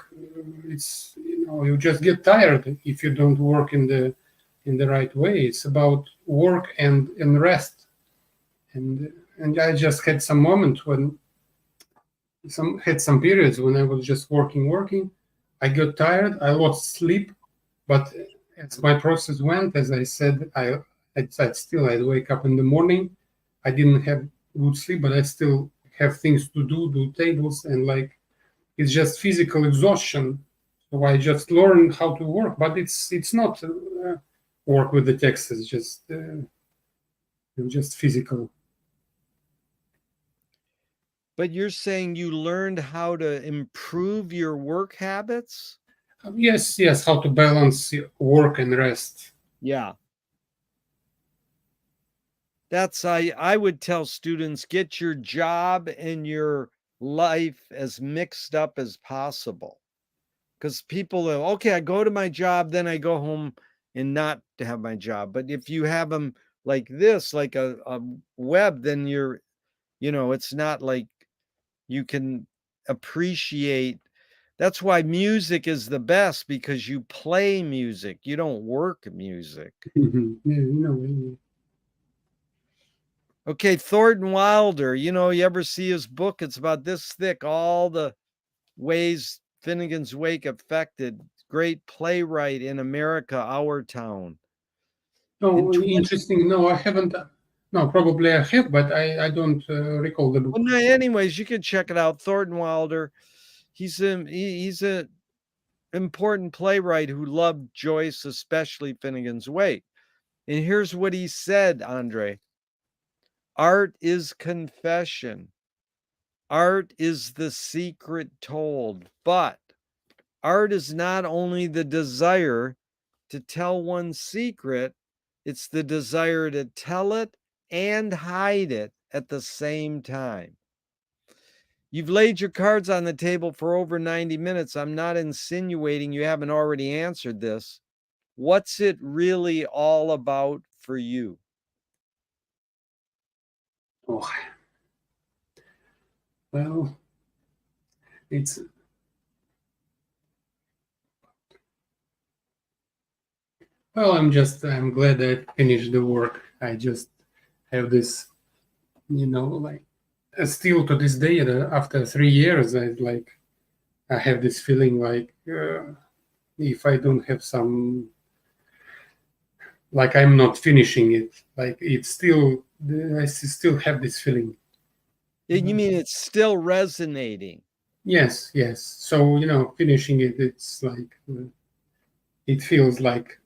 it's you just get tired if you don't work in the right way. It's about work and rest, and I just had some moments when some periods when I was just working. I got tired, I lost sleep, but as my process went, as I said, I'd wake up in the morning. I didn't have good sleep, but I still have things to do tables, and like it's just physical exhaustion. So I just learned how to work, but it's not work with the text. It's just physical. But you're saying you learned how to improve your work habits? Yes, how to balance work and rest. Yeah. That's I would tell students, get your job and your life as mixed up as possible. Because people are, okay, I go to my job, then I go home and not to have my job. But if you have them like this, like a web, then it's not like you can appreciate. That's why music is the best, because you play music, you don't work music. Okay, Thornton Wilder, you ever see his book? It's about this thick, all the ways Finnegan's Wake affected. Great playwright in America, Our Town. Oh, interesting. No, I haven't No, probably I have, but I don't recall the book. Well, no, anyways, you can check it out. Thornton Wilder. He's a important playwright who loved Joyce, especially Finnegan's Wake. And here's what he said, Andrey. Art is confession. Art is the secret told, but art is not only the desire to tell one's secret, it's the desire to tell it and hide it at the same time. You've laid your cards on the table for over 90 minutes. I'm not insinuating you haven't already answered this. What's it really all about for you? Oh, well, it's well. I'm glad I finished the work. I just have this, like still to this day, after 3 years, I have this feeling like if I don't have some, like I'm not finishing it, like it's still, I still have this feeling. You mean it's still resonating? Yes, yes. So finishing it, it's like it feels like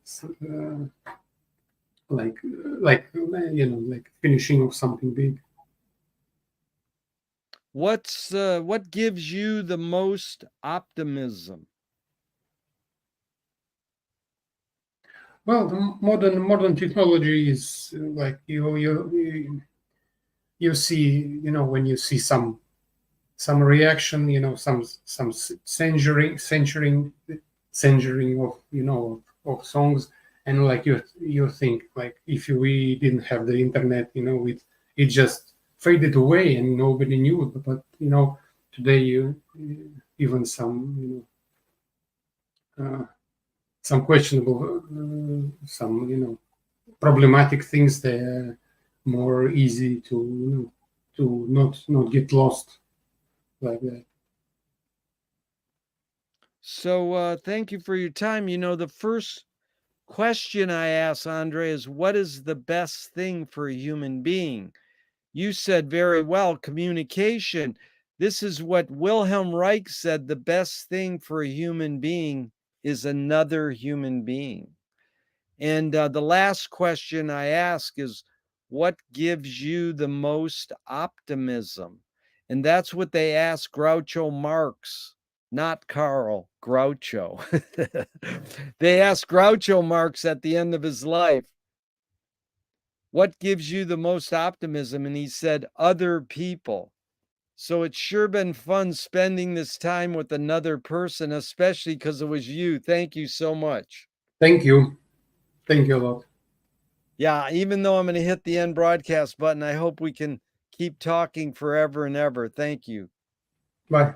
like like finishing of something big. What gives you the most optimism? Well, the modern technology is like you see, when you see some reaction, some censoring of songs, and like you think like if we didn't have the internet, it just faded away and nobody knew. But today even some questionable, some problematic things, they're more easy to to not get lost like that. So thank you for your time. The first question I ask Andrey is, what is the best thing for a human being? You said very well, communication. This is what Wilhelm Reich said: the best thing for a human being is another human being. And the last question I ask is, what gives you the most optimism? And that's what they asked Groucho Marx, not Karl, Groucho. They asked Groucho Marx at the end of his life, what gives you the most optimism? And he said, other people. So it's sure been fun spending this time with another person, especially because it was you. Thank you so much. Thank you a lot. Yeah, even though I'm going to hit the end broadcast button, I hope we can keep talking forever and ever. Thank you. Bye.